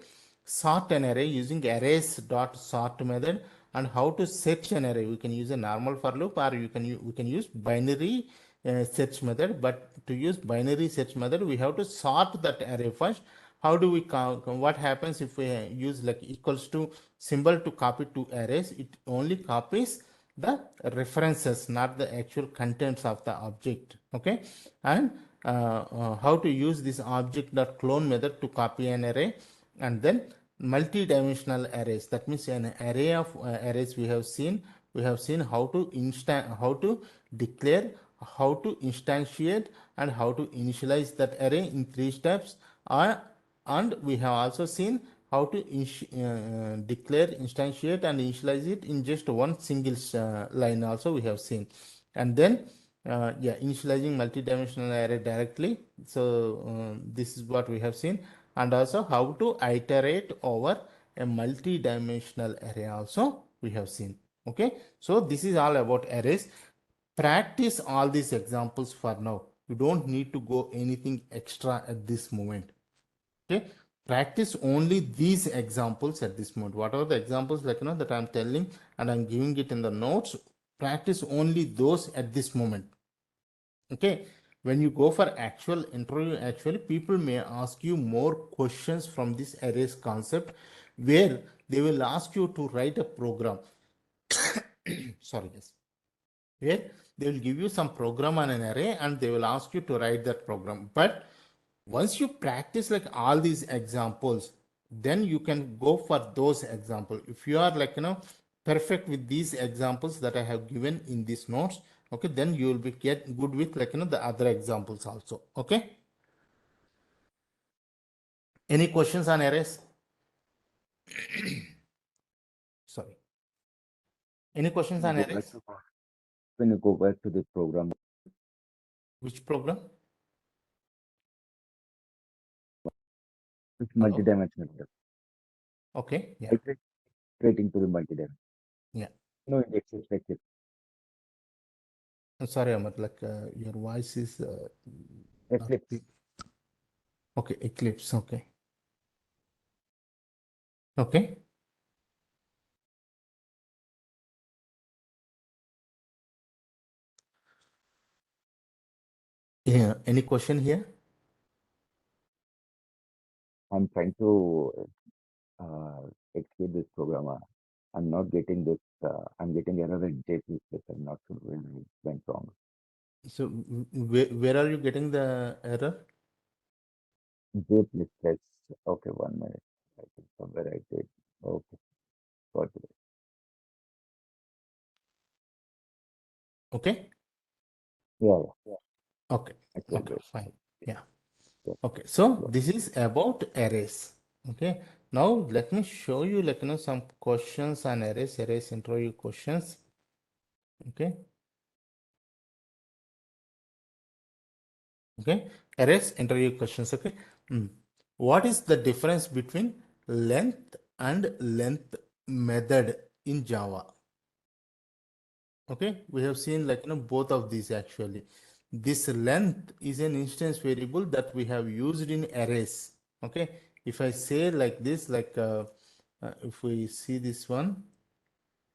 sort an array using arrays dot sort method, and how to search an array. We can use a normal for loop, or we can use binary search method. But to use binary search method, we have to sort that array first. How do we what happens if we use like equals to symbol to copy two arrays? It only copies the references, not the actual contents of the object. Okay, and how to use this object dot clone method to copy an array, and then multi-dimensional arrays. That means an array of arrays we have seen how to how to declare, how to instantiate, and how to initialize that array in 3 steps. And we have also seen how to declare, instantiate, and initialize it in just one single line also we have seen. And then yeah, initializing multi-dimensional array directly. So this is what we have seen. and also how to iterate over a multi-dimensional array also we have seen. Okay, so this is all about arrays. Practice all these examples for now. You don't need to go anything extra at this moment. Okay, practice only these examples at this moment. Whatever the examples that I'm telling and I'm giving it in the notes, practice only those at this moment. Okay, when you go for actual interview, actually people may ask you more questions from this arrays concept, where they will ask you to write a program. Sorry, yes, where they will give you some program on an array and they will ask you to write that program. But once you practice like all these examples, then you can go for those examples. If you are perfect with these examples that I have given in these notes, okay, then you will be get good with the other examples also. Okay, any questions on arrays? Sorry, any questions When you on go back arrays? to when you go back to the program, Which program? it's Hello. multidimensional. Okay, yeah, Iterating to the multidimensional. yeah. No index expected. I'm sorry, Amat, your voice is not Eclipse. clear. Okay, Eclipse. Okay, okay. Yeah, any question here? I'm trying to execute this program. I'm not getting this. I'm getting error in JP. I'm not sure where it went wrong. So where are you getting the error? JP says, okay, 1 minute. I think somewhere I did. Okay, got it. Okay, Yeah, yeah. okay, Actually, okay, good. fine. Yeah. Yeah, Okay, so yeah. this is about arrays. Okay, now let me show you some questions on arrays interview questions. Okay, okay, arrays interview questions. Okay. What is the difference between length and length method in Java? Okay, we have seen both of these actually. This length is an instance variable that we have used in arrays. Okay, if I say like this, if we see this one,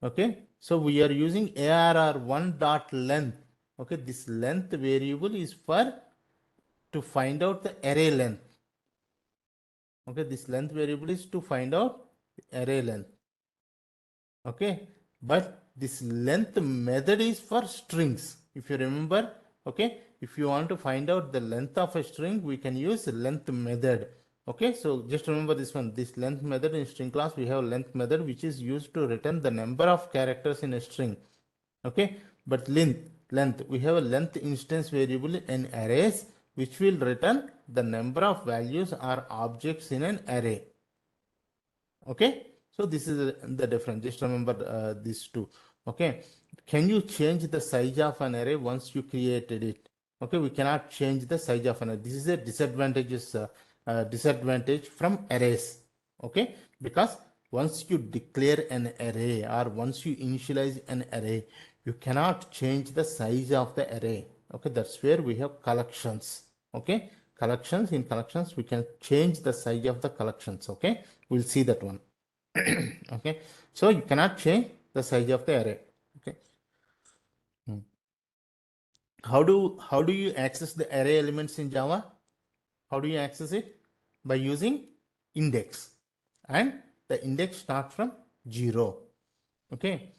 okay, so we are using arr1 dot length. Okay, this length variable is for to find out the array length. Okay, this length variable is to find out array length. Okay, but this length method is for strings. If you remember, okay, if you want to find out the length of a string, we can use length method. Okay, so just remember this one, this length method in string class, we have length method which is used to return the number of characters in a string. Okay, but length, we have a length instance variable in arrays which will return the number of values or objects in an array. Okay, so this is the difference. Just remember these two. Okay, can you change the size of an array once you created it? Okay, we cannot change the size of an array. This is a disadvantage from arrays. Okay, because once you declare an array or once you initialize an array, you cannot change the size of the array. Okay, that's where we have collections. Okay, collections, in collections we can change the size of the collections. Okay, we'll see that one. Okay, so you cannot change the size of the array. Okay, how do you access the array elements in Java? How do you access it? By using index, and the index starts from 0. Okay,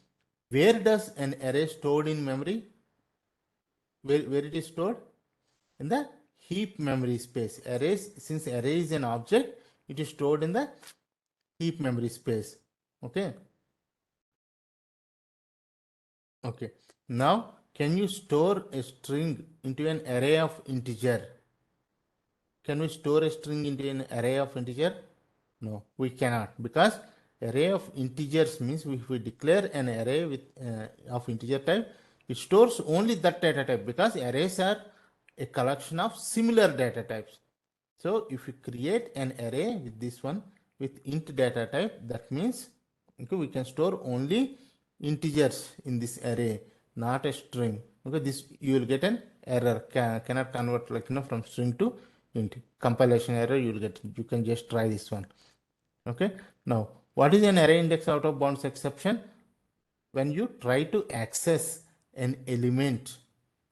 where does an array stored in memory? Where it is stored? In the heap memory space. Arrays, since array is an object, it is stored in the heap memory space. Okay, okay, now can you store a string into an array of integer? Can we store a string into an array of integer? No, we cannot, because array of integers means if we declare an array with of integer type, it stores only that data type, because arrays are a collection of similar data types. So if you create an array with this one with int data type, that means okay, we can store only integers in this array, not a string. Okay, this you will get an error, cannot convert like from string to int. Compilation error you will get. You can just try this one. Okay, now what is an array index out of bounds exception? When you try to access an element,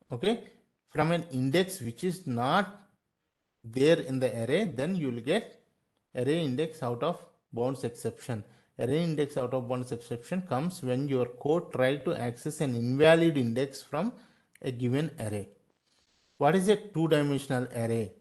okay, from an index which is not there in the array, then you will get array index out of bounds exception. Array index out of bounds exception comes when your code try to access an invalid index from a given array. What is a two-dimensional array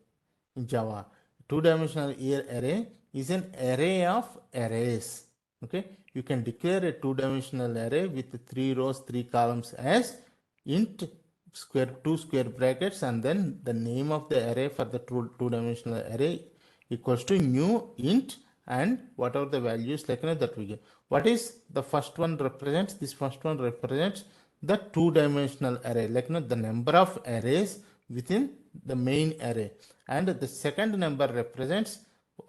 in Java? Two-dimensional array is an array of arrays. Okay, you can declare a two-dimensional array with 3 rows, 3 columns as int square 2 square brackets, and then the name of the array for the two-dimensional array equals to new int and whatever the values like that we get. What is the first one represents? This first one represents the two-dimensional array, like the number of arrays within the main array, and the second number represents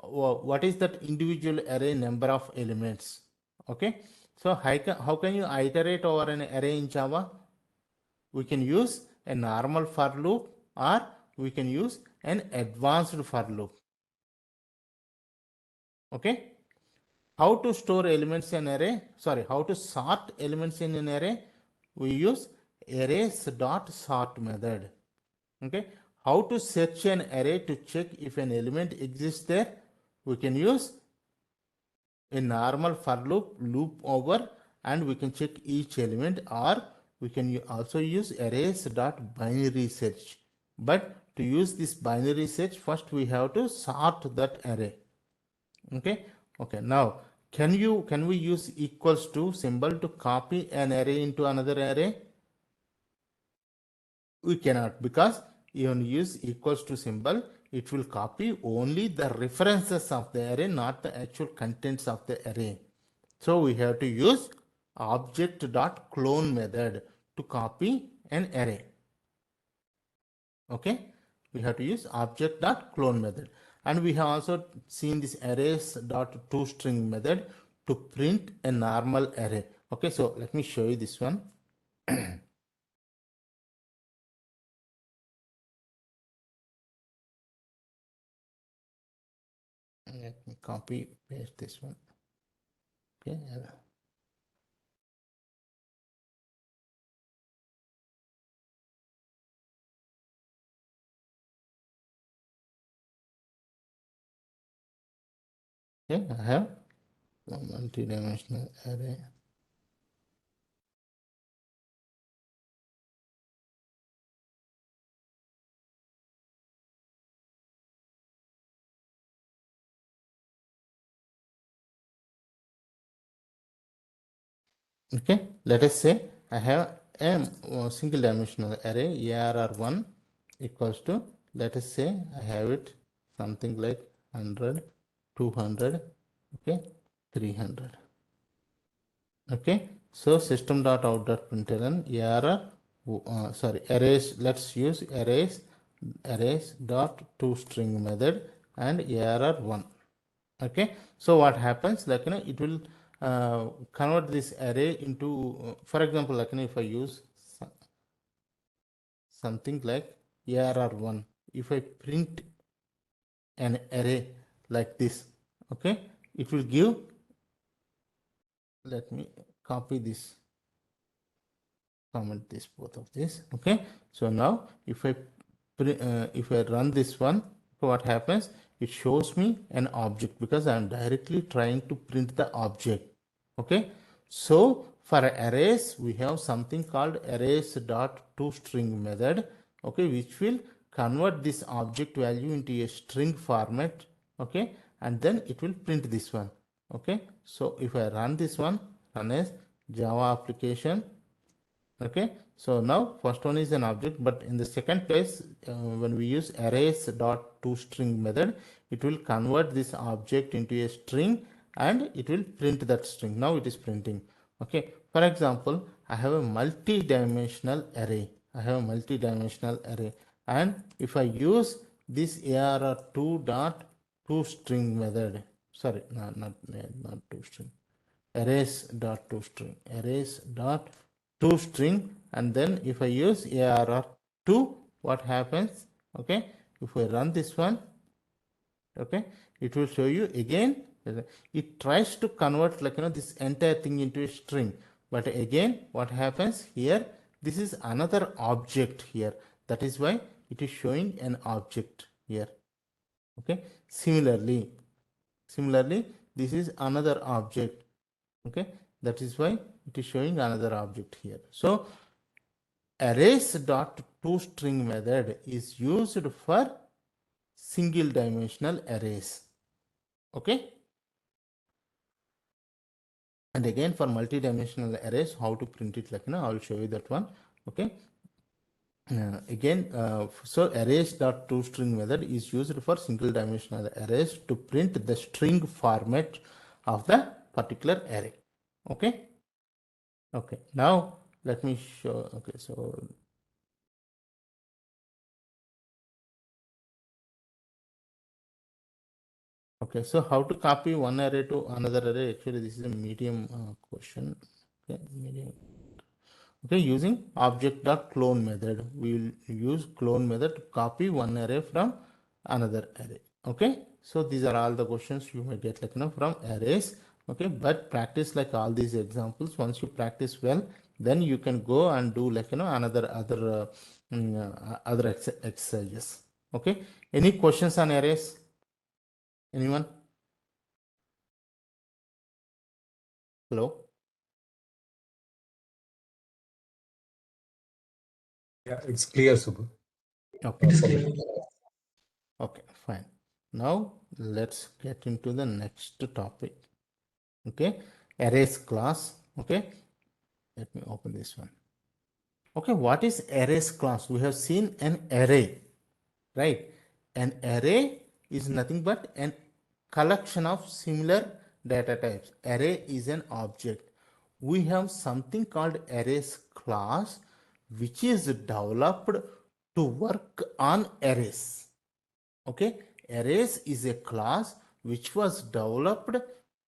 what is that individual array number of elements. Okay, so how can you iterate over an array in Java? We can use a normal for loop, or we can use an advanced for loop. Okay, how to store elements in array? Sorry, how to sort elements in an array? We use arrays.sort method. Okay, how to search an array to check if an element exists there? We can use a normal for loop over, and we can check each element, or we can also use arrays.binary search. But to use this binary search, first we have to sort that array. Okay, now can we use equals to symbol to copy an array into another array? We cannot, because even use equals to symbol, it will copy only the references of the array, not the actual contents of the array. So we have to use object.clone method to copy an array. Okay, we have to use object.clone method, and we have also seen this arrays.toString method to print a normal array. Okay, so let me show you this one. Let me copy paste this one. Okay. Okay, I have a multi-dimensional array. Okay, let us say I have a single dimensional array arr1 equals to, let us say I have it something like 100, 200, okay, 300. Okay, so system.out.println arrays, let's use arrays dot toString method and arr1. Okay, so what happens, like it will convert this array into for example, like if I use something like arr1, if I print an array like this, okay, it will give, let me copy this, comment this, both of this. Okay, so now if I run this one, what happens, it shows me an object because I am directly trying to print the object. Okay, so for arrays we have something called arrays.toString method, okay, which will convert this object value into a string format. Okay, and then it will print this one. Okay, so if I run this one, run as Java application. Okay, so now first one is an object, but in the second place, when we use arrays.toString method, it will convert this object into a string and it will print that string. Now it is printing. Okay, for example, I have a multi-dimensional array. And if I use this arr2 dot toString method, sorry, not toString, arrays dot toString, arrays dot toString, and then if I use arr2, what happens? Okay, if I run this one, okay, it will show you again. It tries to convert this entire thing into a string, but again what happens here, this is another object here, that is why it is showing an object here. Okay, similarly this is another object. Okay, that is why it is showing another object here. So arrays dot toString method is used for single dimensional arrays. Okay, and again for multi-dimensional arrays, how to print it, I will show you that one. Okay, so arrays dot toString method is used for single dimensional arrays to print the string format of the particular array. Okay, now let me show. Okay, so how to copy one array to another array? Actually, this is a medium question. Okay, medium. Okay, using object.clone method, we will use clone method to copy one array from another array. Okay, so these are all the questions you may get from arrays. Okay, but practice all these examples. Once you practice well, then you can go and do other exercises. Okay, any questions on arrays? Anyone? Hello? Yeah, it's clear, Subbu. Okay. It is For me. clear. Okay, fine. Now let's get into the next topic. Okay, arrays class. Okay, let me open this one. Okay, what is arrays class? We have seen an array, right? An array is nothing but an collection of similar data types. Array is an object. We have something called arrays class, which is developed to work on arrays. Okay, arrays is a class which was developed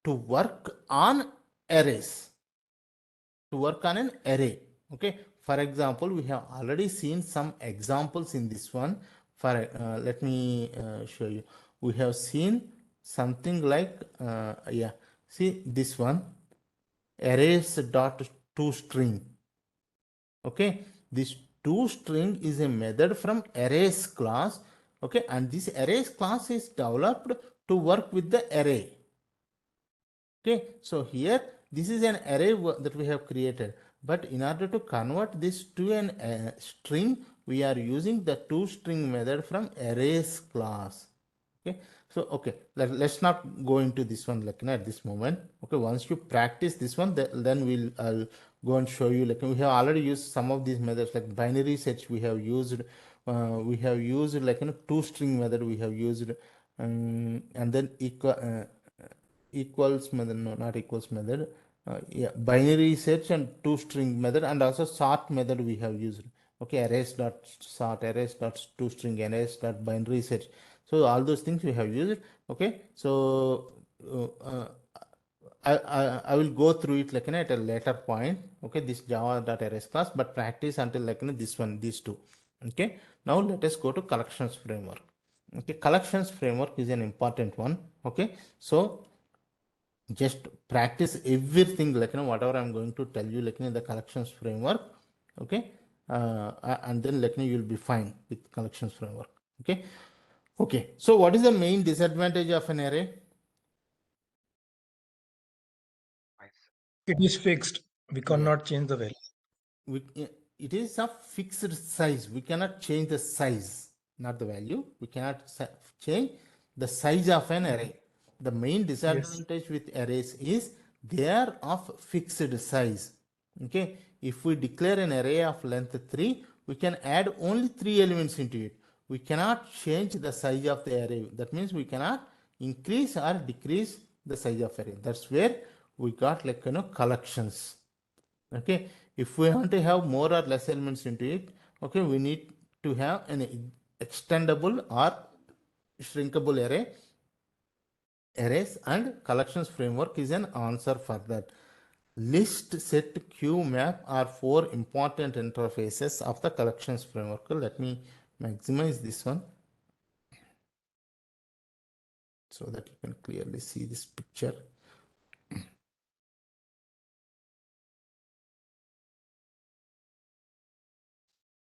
to work on arrays, to work on an array. Okay, for example, we have already seen some examples in this one. For let me show you. We have seen something like see this one, arrays dot toString. Okay, this toString is a method from arrays class. Okay, and this arrays class is developed to work with the array. Okay, so here this is an array that we have created, but in order to convert this to an string, we are using the toString method from arrays class. Okay, so okay, let's not go into this one at this moment. Okay, once you practice this one, then I'll go and show you. We have already used some of these methods, like binary search. We have used toString method. We have used and then equals method, no, not equals method. Binary search and toString method, and also sort method we have used. Okay, arrays dot sort, arrays dot toString, arrays dot binary search. So all those things we have used. Okay, so I will go through it at a later point. Okay, this java.arrays class, but practice until this one, these two. Okay, now let us go to collections framework. Okay, collections framework is an important one. Okay, so just practice everything whatever I'm going to tell you in the collections framework. Okay, and then you'll be fine with collections framework. Okay, so what is the main disadvantage of an array? It is fixed. We cannot change the value. It is a fixed size. We cannot change the size, not the value. We cannot change the size of an array. The main disadvantage with arrays is they are of fixed size. Okay, if we declare an array of length 3, we can add only 3 elements into it. We cannot change the size of the array. That means we cannot increase or decrease the size of array. That's where we got collections. Okay, if we want to have more or less elements into it, okay, we need to have an extendable or shrinkable arrays and collections framework is an answer for that. List, set, queue, map are four important interfaces of the collections framework. Let me maximize this one so that you can clearly see this picture.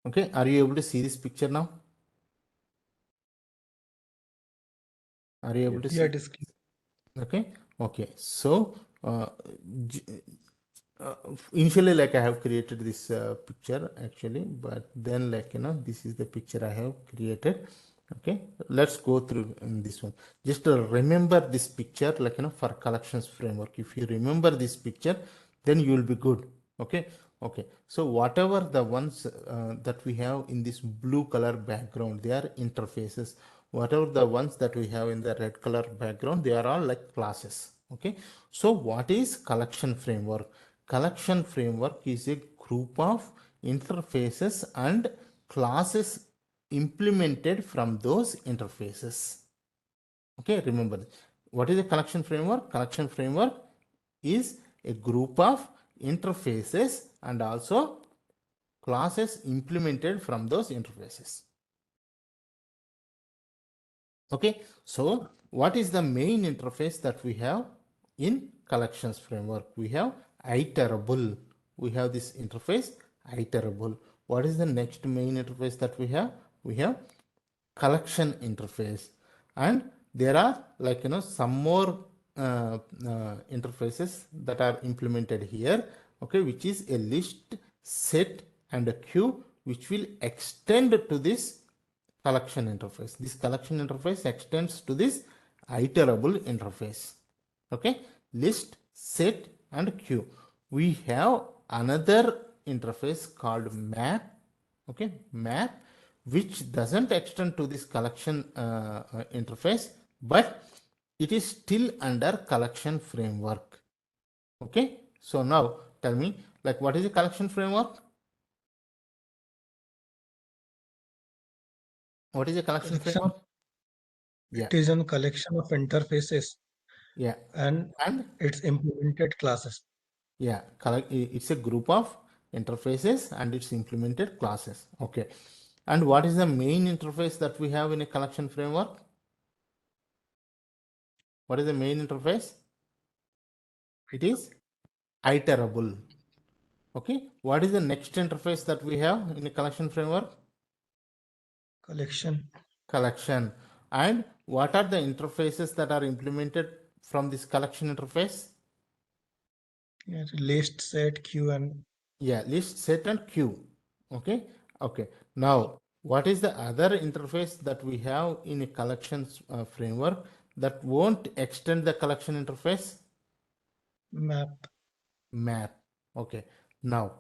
Okay, are you able to see this picture now? Are you able to Yeah, see? it is clear. Okay, okay. So initially, like I have created this picture actually, but then this is the picture I have created. Okay, let's go through this one. Just remember this picture, for collections framework. If you remember this picture, then you will be good. Okay, okay. So whatever the ones that we have in this blue color background, they are interfaces. Whatever the ones that we have in the red color background, they are all like classes. Okay, so what is collection framework? Collection framework is a group of interfaces and classes implemented from those interfaces. Okay, remember what is a collection framework? Collection framework is a group of interfaces and also classes implemented from those interfaces. Okay, so what is the main interface that we have in collections framework? We have iterable. We have this interface iterable. What is the next main interface that we have? We have collection interface, and there are some more interfaces that are implemented here. Okay, which is a list, set, and a queue, which will extend to this collection interface. This collection interface extends to this iterable interface. Okay, list, set, and queue. We have another interface called map. Okay, map, which doesn't extend to this collection interface, but it is still under collection framework. Okay, so now tell me, what is a collection framework? What is a collection Collection, framework? Yeah, it is a collection of interfaces yeah, and and its implemented classes. yeah, it's a group of interfaces and its implemented classes. Okay, and what is the main interface that we have in a collection framework? What is the main interface? It is iterable. Okay, what is the next interface that we have in a collection framework? Collection, Collection. And what are the interfaces that are implemented from this collection interface? yeah, list, set, queue, and Yeah, list, set, and queue. Okay, okay. Now, what is the other interface that we have in a collections framework that won't extend the collection interface? map. Map. Okay. Now,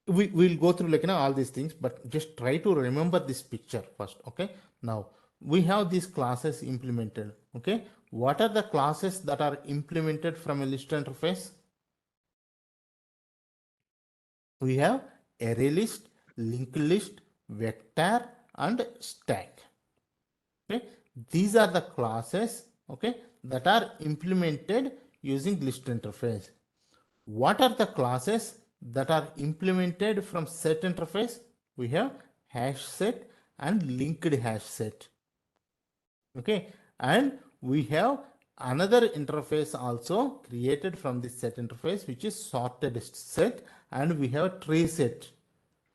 we'll go through all these things, but just try to remember this picture first. Okay, now we have these classes implemented. Okay, what are the classes that are implemented from a list interface? We have array list, linked list, vector, and stack. Okay, these are the classes, okay, that are implemented using list interface. What are the classes that are implemented from set interface? We have hash set and linked hash set. Okay, and we have another interface also created from this set interface, which is sorted set, and we have tree set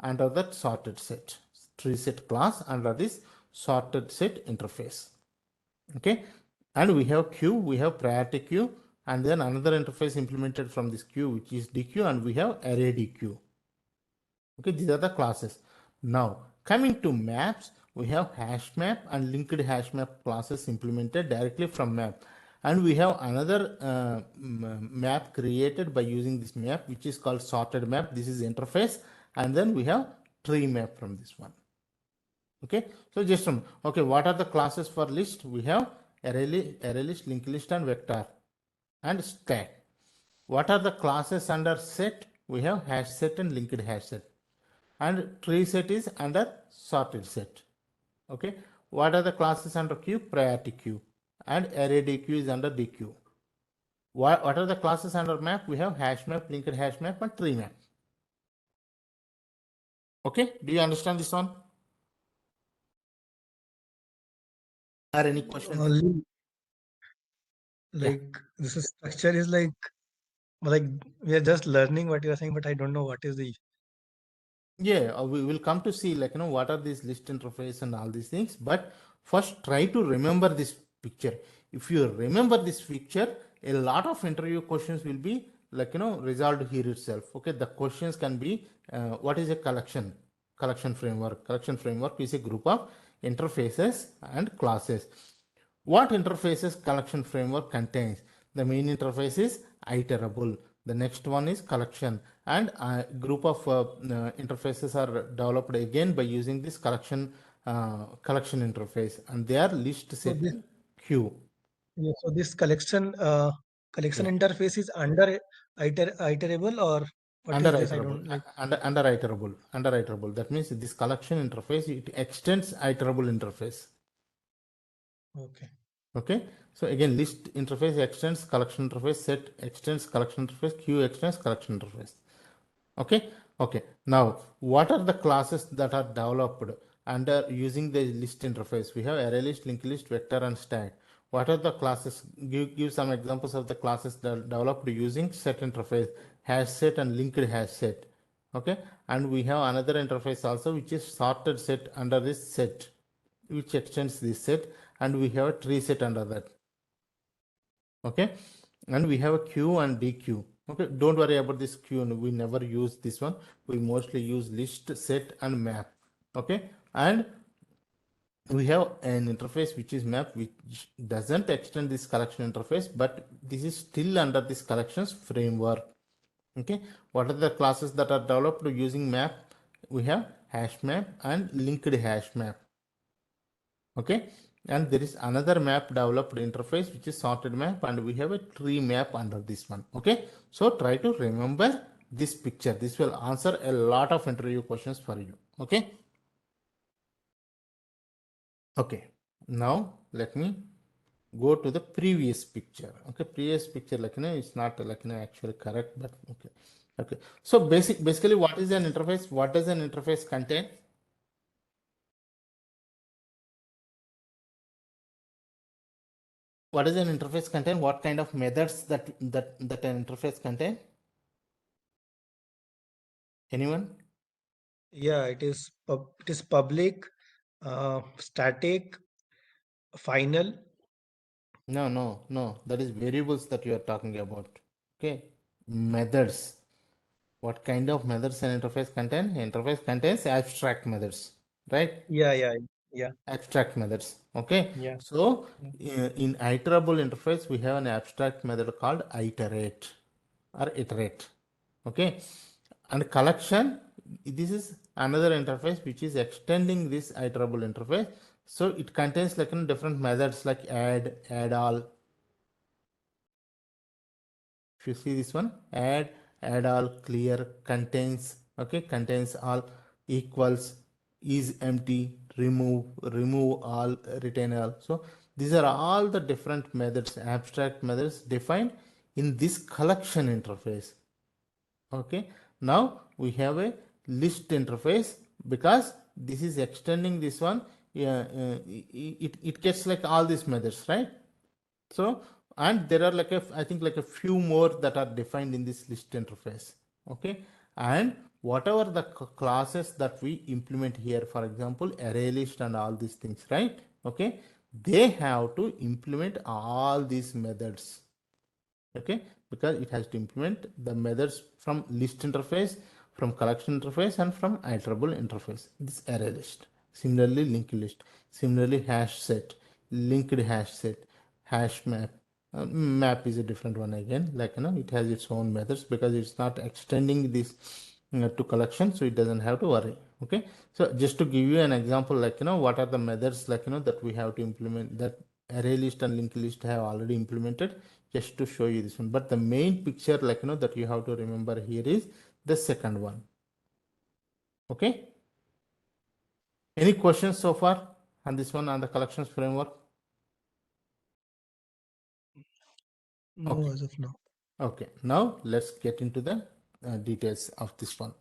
under that sorted set, tree set class under this sorted set interface. Okay, and we have queue, we have priority queue, and then another interface implemented from this queue, which is dequeue, and we have array dequeue. Okay, these are the classes. Now coming to maps, we have hash map and linked hash map classes implemented directly from map, and we have another map created by using this map, which is called sorted map. This is interface, and then we have tree map from this one. Okay, so just okay, what are the classes for list? We have array list, linked list, and vector, and stack. What are the classes under set? We have hash set and linked hash set, and tree set is under sorted set. Okay, what are the classes under queue? Priority queue. And array DQ is under DQ. What are the classes under map? We have hash map, linked hash map, and tree map. Okay, do you understand this one? Or any questions? Only Yeah. like this is structure is like we are just learning what you are saying, but I don't know what is the Yeah, we will come to see like what are these list interface and all these things. But first, try to remember this picture. If you remember this picture, a lot of interview questions will be like resolved here itself. Okay, the questions can be what is a collection framework? Collection framework is a group of interfaces and classes. What interfaces collection framework contains? The main interface is iterable. The next one is collection, and a group of interfaces are developed again by using this collection interface, and they are list, so set, this and queue. yeah, so this collection Yeah, interface is under iterable or what under is this? I iterable, don't like. under iterable. That means this collection interface it extends iterable interface. Okay. Okay, so again, list interface extends collection interface, set extends collection interface, queue extends collection interface. Okay, okay. Now, what are the classes that are developed under using the list interface? We have array list, linked list, vector, and stack. What are the classes? Give some examples of the classes that are developed using set interface, hash set, and linked hash set. Okay, and we have another interface also, which is sorted set under this set, which extends this set, and we have a tree set under that. Okay, and we have a queue and DQ. Okay, don't worry about this queue. We never use this one. We mostly use list, set, and map. Okay, and we have an interface which is map, which doesn't extend this collection interface, but this is still under this collections framework. Okay, what are the classes that are developed using map? We have hash map and linked hash map. Okay, and there is another map developed interface which is sorted map, and we have a tree map under this one. Okay, so try to remember this picture. This will answer a lot of interview questions for you. Okay, okay. Now let me go to the previous picture. Okay, previous picture like it's not like actually correct, but okay. Okay, so basically what is an interface? What does an interface contain? What does an interface contain? What kind of methods that an interface contain? Anyone? Yeah, it is public, static, final. No. That is variables that you are talking about. Okay. Methods. What kind of methods an interface contain? Interface contains abstract methods, right? Yeah. Abstract methods. Okay. Yeah. So Yeah. in iterable interface, we have an abstract method called iterate or iterate. Okay. And collection, this is another interface which is extending this iterable interface. So it contains like different methods like add all. If you see this one, add all, clear, contains, okay, contains all, equals, is empty, remove all, retain all. So these are all the different methods, abstract methods defined in this collection interface. Okay, now we have a list interface because this is extending this one. Yeah, it gets like all these methods, right? So, and there are like I think like a few more that are defined in this list interface. Okay, and whatever the classes that we implement here, for example, array list and all these things, right? Okay, they have to implement all these methods. Okay, because it has to implement the methods from list interface, from collection interface, and from iterable interface. This array list, similarly linked list, similarly hash set, linked hash set, hash map. Map is a different one again, like it has its own methods because it's not extending this to collection, so it doesn't have to worry. Okay, so just to give you an example, like what are the methods like that we have to implement, that array list and linked list have already implemented, just to show you this one. But the main picture like that you have to remember here is the second one. Okay, any questions so far? And this one on the collections framework? No, Okay. as of now. Okay, now let's get into the details of this one.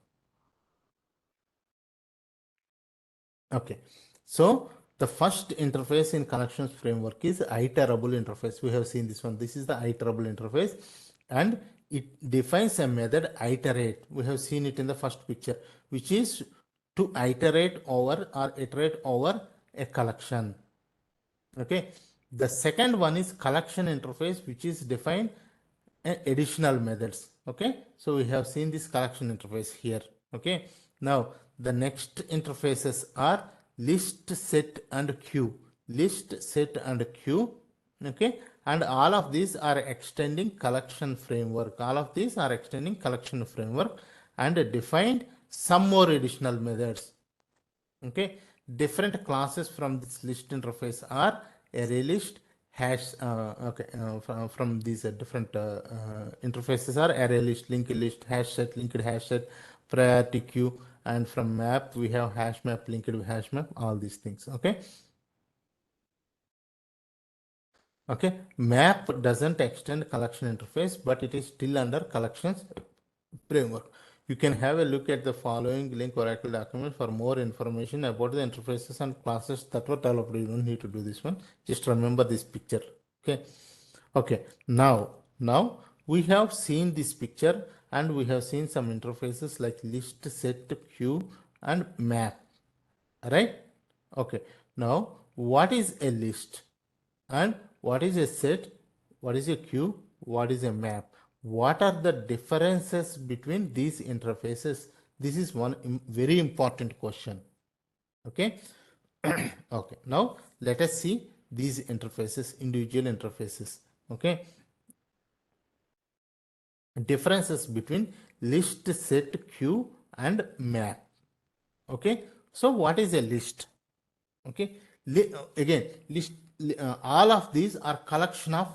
Okay, so the first interface in connections framework is iterable interface. We have seen this one. This is the iterable interface, and it defines a method iterate. We have seen it in the first picture, which is to iterate over or iterate over a collection. Okay, the second one is collection interface, which is defined additional methods. Okay, so we have seen this collection interface here. Okay, now the next interfaces are list, set, and queue. List, set, and queue. Okay, and all of these are extending collection framework. All of these are extending collection framework and defined some more additional methods. Okay, different classes from this list interface are array list, hash. From these different interfaces are array list, linked list, hash set, linked hash set, priority queue, and from map we have hash map, linked hash map, all these things. Okay. Okay, map doesn't extend collection interface, but it is still under collections framework. You can have a look at the following link Oracle document for more information about the interfaces and classes that were developed. You don't need to do this one. Just remember this picture. Okay. Okay. Now we have seen this picture and we have seen some interfaces like list, set, queue, and map. Right? Okay. Now, what is a list? And what is a set? What is a queue? What is a map? What are the differences between these interfaces? This is one very important question. Okay. Okay, now let us see these interfaces, individual interfaces. Okay, differences between list, set, queue, and map. Okay, so what is a list? Okay, again, list, all of these are collection of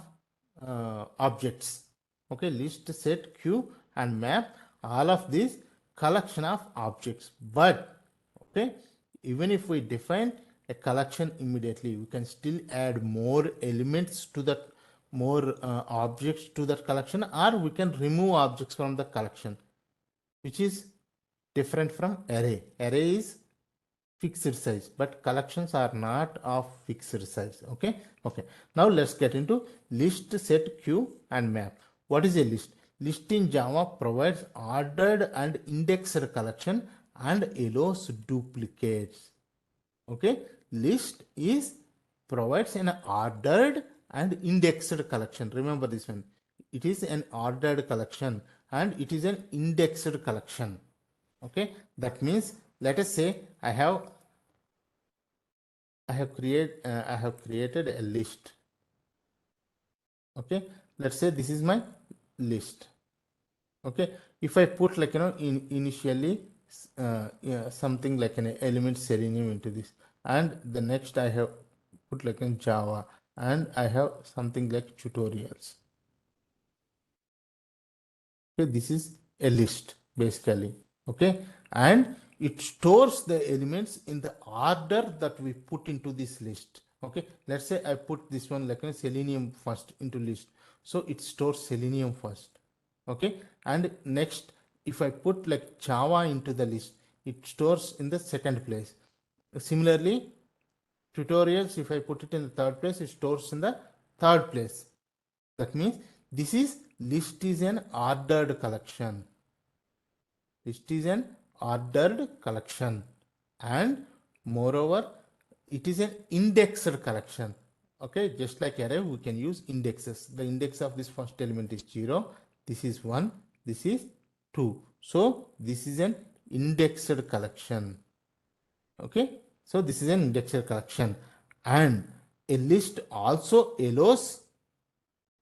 objects. Okay, list, set, queue, and map, all of these collection of objects. But okay, even if we define a collection immediately, we can still add more elements to that, more objects to that collection, or we can remove objects from the collection, which is different from array. Array is fixed size, but collections are not of fixed size. Okay. Okay, now let's get into list, set, queue, and map. What is a list? List in Java provides ordered and indexed collection and allows duplicates. Okay, list is provides an ordered and indexed collection. Remember this one, it is an ordered collection and it is an indexed collection. Okay, that means let us say I have created a list. Okay, let's say this is my list. Okay, if I put like initially yeah, something like an element Selenium into this, and the next I have put like in Java, and I have something like tutorials. Okay, this is a list basically. Okay, and it stores the elements in the order that we put into this list. Okay, let's say I put this one like a Selenium first into list, so it stores Selenium first. Okay, and next if I put like Java into the list, it stores in the second place. Similarly, tutorials, if I put it in the third place, it stores in the third place. That means this is list is an ordered collection. List is an ordered collection, and moreover, it is an indexed collection. Okay, just like array, we can use indexes. The index of this first element is 0. This is 1. This is 2. So this is an indexed collection. Okay, so this is an indexed collection, and a list also allows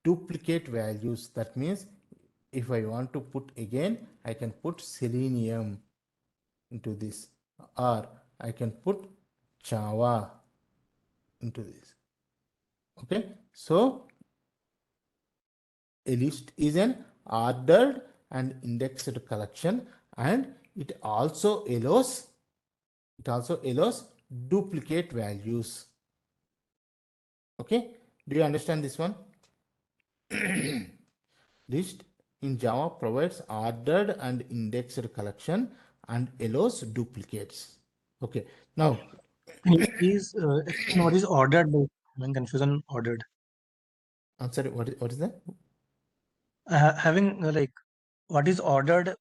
duplicate values. That means if I want to put again, I can put Selenium into this, or I can put Java into this. Okay, so a list is an ordered and indexed collection, and it also allows duplicate values. Okay, do you understand this one? List in Java provides ordered and indexed collection and allows duplicates. Okay, now Can you please explain what is ordered? I'm confused on ordered. I'm sorry, what is that? Having like, what is ordered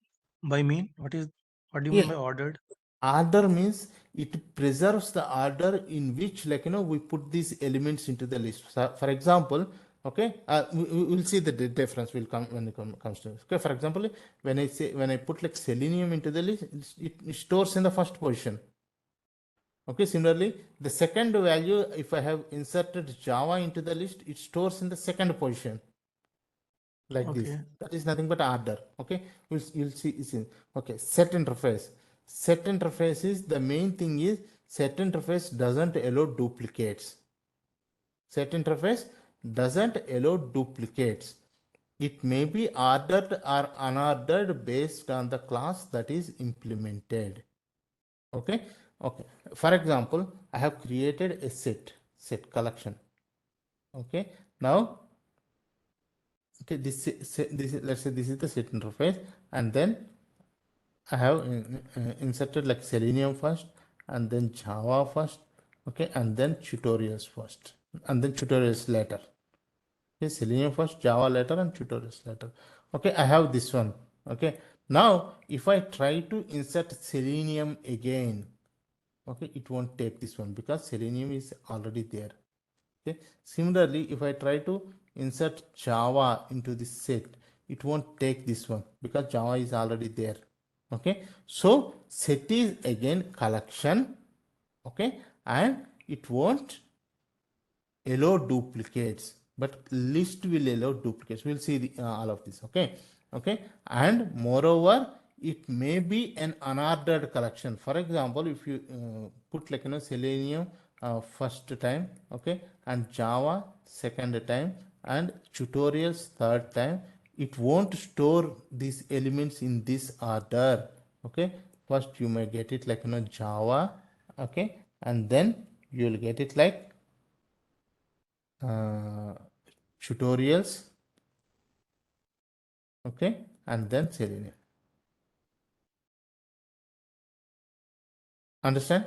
by mean? What do you mean Yes, by ordered? order means it preserves the order in which, like, we put these elements into the list. So, for example, okay, we'll see the difference will come when it comes to this. Okay, for example, when I put like Selenium into the list, it stores in the first position. Okay, similarly, the second value, if I have inserted Java into the list, it stores in the second position like this. Okay. That is nothing but order. Okay, you'll see. Okay, set interface. Set interface is the main thing is set interface doesn't allow duplicates. Set interface doesn't allow duplicates. It may be ordered or unordered based on the class that is implemented. Okay, okay, for example, I have created a set collection. Okay, now, okay, this let's say this is the set interface, and then I have inserted like Selenium first, and then Java first, okay, and then tutorials first, and then tutorials later. Okay, Selenium first, Java later, and tutorials later. Okay, I have this one. Okay, now if I try to insert Selenium again, okay, it won't take this one because Selenium is already there. Okay, similarly, if I try to insert Java into this set, it won't take this one because Java is already there. Okay, so set is again collection. Okay, and it won't allow duplicates, but list will allow duplicates. We'll see all of this. Okay, okay, and moreover, it may be an unordered collection. For example, if you put like Selenium first time, okay, and Java second time, and tutorials third time, it won't store these elements in this order. Okay, first you may get it like Java, okay, and then you will get it like uh, tutorials, okay, and then Selenium. Understand?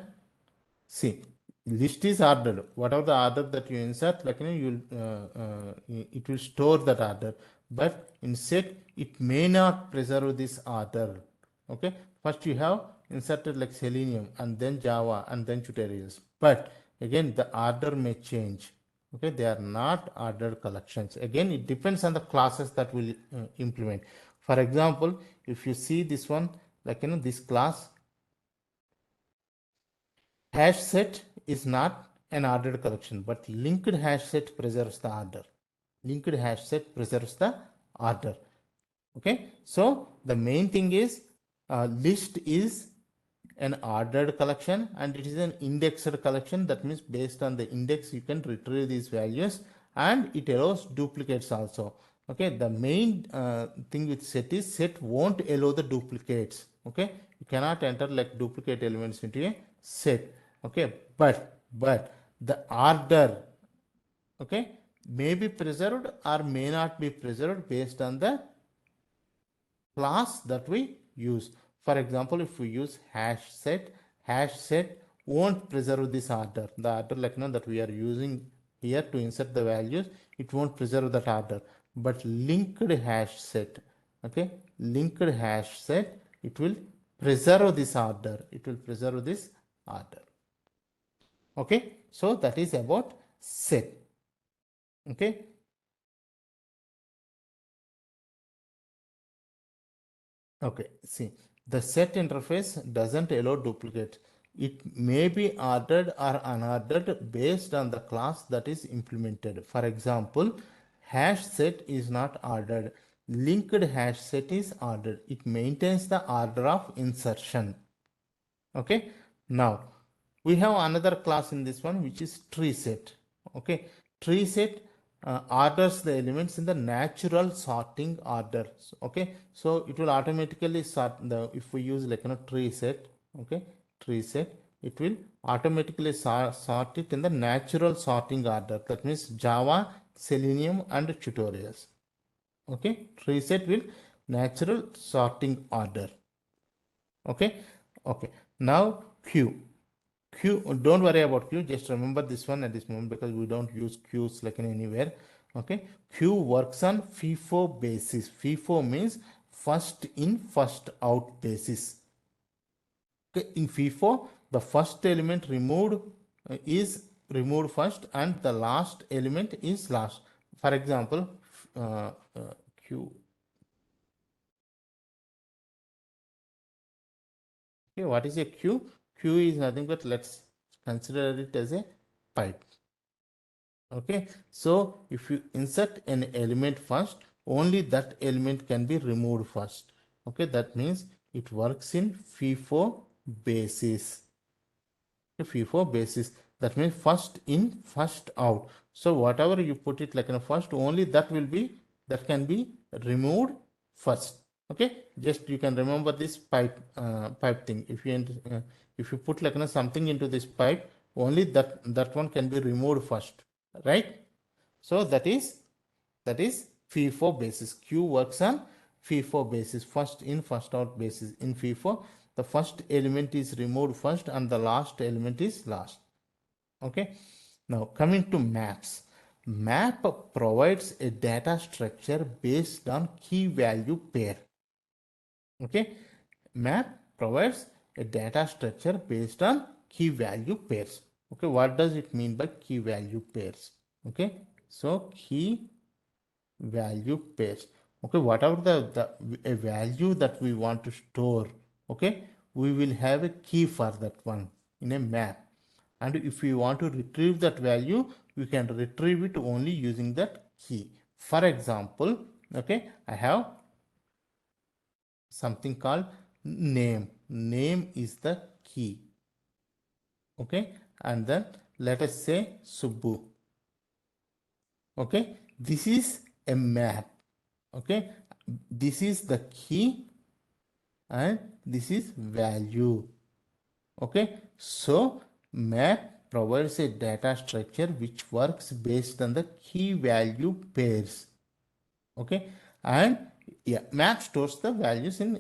See, list is ordered. Whatever the order that you insert, like you'll it will store that order. But instead, it may not preserve this order. Okay. First, you have inserted like Selenium, and then Java, and then tutorials. But again, the order may change. Okay, they are not ordered collections. Again, it depends on the classes that will implement. For example, if you see this one, like this class hash set is not an ordered collection, but linked hash set preserves the order. Linked hash set preserves the order. Okay, so the main thing is list is an ordered collection and it is an indexed collection. That means based on the index you can retrieve these values, and it allows duplicates also. Okay, the main thing with set is set won't allow the duplicates. Okay, you cannot enter like duplicate elements into a set. Okay, but the order, okay, may be preserved or may not be preserved based on the class that we use. For example, if we use hash set won't preserve this order. The order like that we are using here to insert the values, it won't preserve that order. But linked hash set, okay, linked hash set, it will preserve this order. It will preserve this order. Okay, so that is about set. Okay, okay, see, the set interface doesn't allow duplicate. It may be ordered or unordered based on the class that is implemented. For example, hash set is not ordered. Linked hash set is ordered. It maintains the order of insertion. Okay, now we have another class in this one which is tree set. Okay, tree set orders the elements in the natural sorting order. Okay, so it will automatically sort the, if we use like tree set, okay, tree set, it will automatically sort it in the natural sorting order. That means Java, Selenium, and tutorials. Okay, tree set will natural sorting order. Okay, okay. Now queue. Don't worry about queue. Just remember this one at this moment because we don't use queues like in anywhere. Okay, queue works on FIFO basis. FIFO means first in, first out basis. Okay, in FIFO, the first element removed is removed first, and the last element is last. For example, queue. Okay, what is a queue? Queue is nothing but let's consider it as a pipe. Okay, so if you insert an element first, only that element can be removed first. Okay, that means it works in FIFO basis. FIFO basis, that means first in, first out. So whatever you put it like in a first, only that can be removed first. Okay, just you can remember this pipe thing. If you put like something into this pipe, only that one can be removed first, right? So that is FIFO basis. Q works on FIFO basis, first in, first out basis. In FIFO, the first element is removed first and the last element is last. Okay. Now coming to maps. Map provides a data structure based on key value pair. Okay. Map provides a data structure based on key value pairs. Okay. What does it mean by key value pairs? Okay. So key value pairs. Okay, whatever a value that we want to store, okay, we will have a key for that one in a map. And if we want to retrieve that value, we can retrieve it only using that key. For example, okay, I have something called name. Name is the key. Okay, and then let us say Subbu. Okay, this is a map. Okay, this is the key and this is value. Okay, so map provides a data structure which works based on the key value pairs. Okay, and yeah, map stores the values in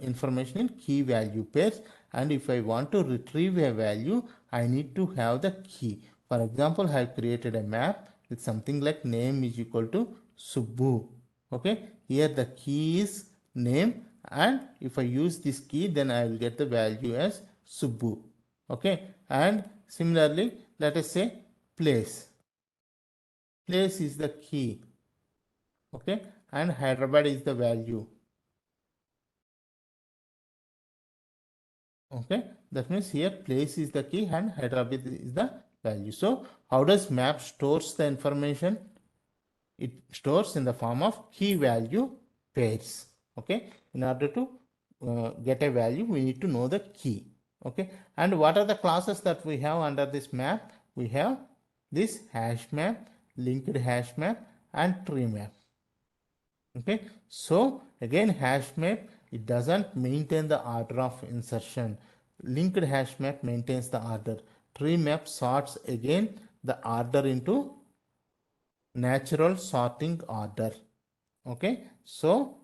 information in key value pairs, and if I want to retrieve a value, I need to have the key. For example, I have created a map with something like name is equal to Subbu. Okay, here the key is name, and if I use this key, then I will get the value as Subbu. Okay, and similarly, let us say place. Place is the key. Okay, and Hyderabad is the value. Okay, that means here place is the key and Hyderabad is the value. So how does map stores the information? It stores in the form of key value pairs. Okay, in order to get a value, we need to know the key. Okay, and what are the classes that we have under this map? We have this hash map, linked hash map, and tree map. Okay, so again hash map, it doesn't maintain the order of insertion. Linked hash map maintains the order. Tree map sorts again the order into natural sorting order. Okay, so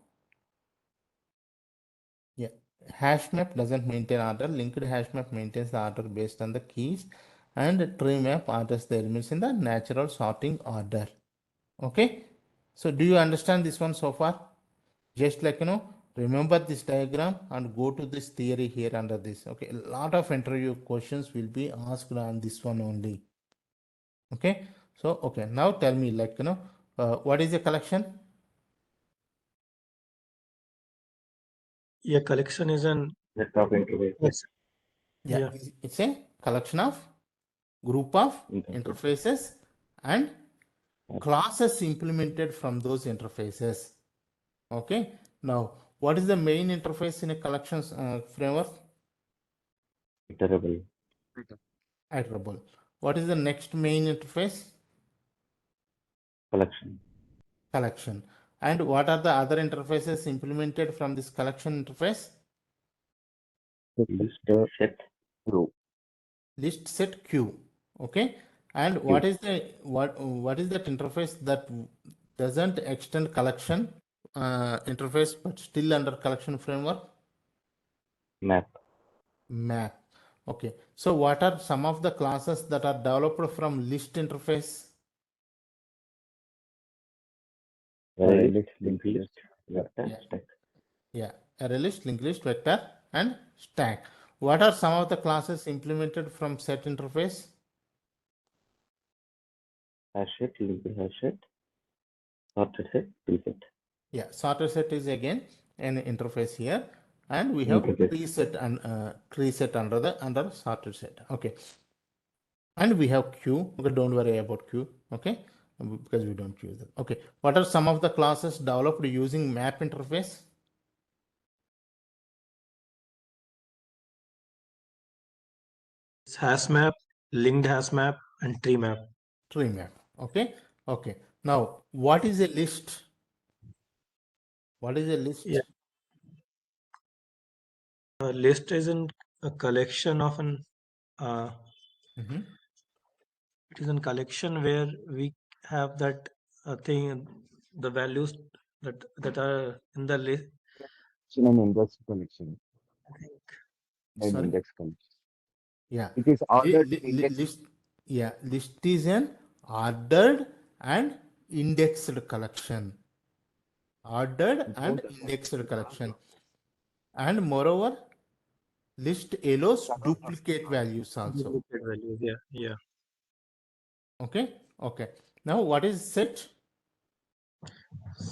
yeah, hash map doesn't maintain order. Linked hash map maintains the order based on the keys, and tree map orders the elements in the natural sorting order. Okay, so do you understand this one so far? Just like remember this diagram and go to this theory here under this. Okay, a lot of interview questions will be asked on this one only. Okay, so okay, now tell me like what is a collection? Yeah, collection is an Set of interfaces. yes. Yeah, Yeah. it's a collection of group of interfaces and classes implemented from those interfaces. Okay, now what is the main interface in a collections framework? Iterable. Iterable. What is the next main interface? Collection. Collection. And what are the other interfaces implemented from this collection interface? List, set, group. list set Q. Okay, and what is that interface that doesn't extend collection interface but still under collection framework? Map. Map. Okay, so what are some of the classes that are developed from list interface? Array list, linked list, vector, Yeah. stack. Yeah, array list, linked list, vector, and stack. What are some of the classes implemented from set interface? Hash set, linked hash set, sorted set, preset. Yeah, sorted set is again an interface here, and we have Interface. preset and preset under sorted set. Okay, and we have Q. Okay, don't worry about Q. Okay, because we don't use it. Okay, what are some of the classes developed using map interface? It's hash map, linked hash map, and tree map. Tree map. Okay, okay. Now, what is a list? What is a list? Yeah. A list is a collection of an Mhm. it is a collection where we have that thing, the values that are in the list. In an index collection. I think An Sorry. index collection. Yeah. It is ordered index. List. Yeah. List is an ordered and indexed collection. Ordered and indexed collection. And moreover, list allows duplicate values also. duplicate values. Yeah, yeah. Okay. Okay. Now, what is set?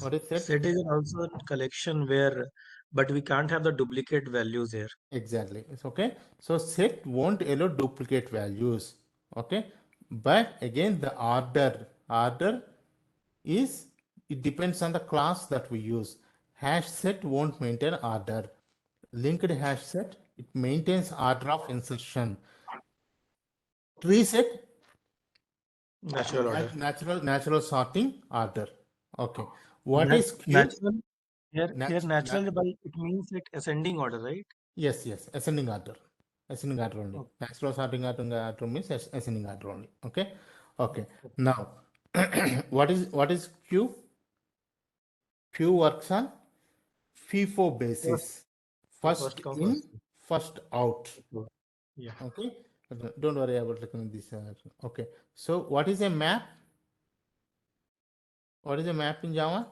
What is set? Set is also a collection where, but we can't have the duplicate values here. Exactly. It's okay. So set won't allow duplicate values. Okay. But again, the order is, it depends on the class that we use. Hash set won't maintain order. Linked hash set, it maintains order of insertion. Tree set, Natural order. natural sorting order. Okay. What is Q? Natural. Here Nat- natural nat- by it means like ascending order, right? yes, yes, ascending order. Ascending order only. Okay. Natural sorting order means ascending order only. Okay. Okay. Now, what is Q? Q works on FIFO basis. First First come in, first. first out. served. Yeah. Okay. Don't worry about looking at this. Okay. So what is a map? What is a map in Java?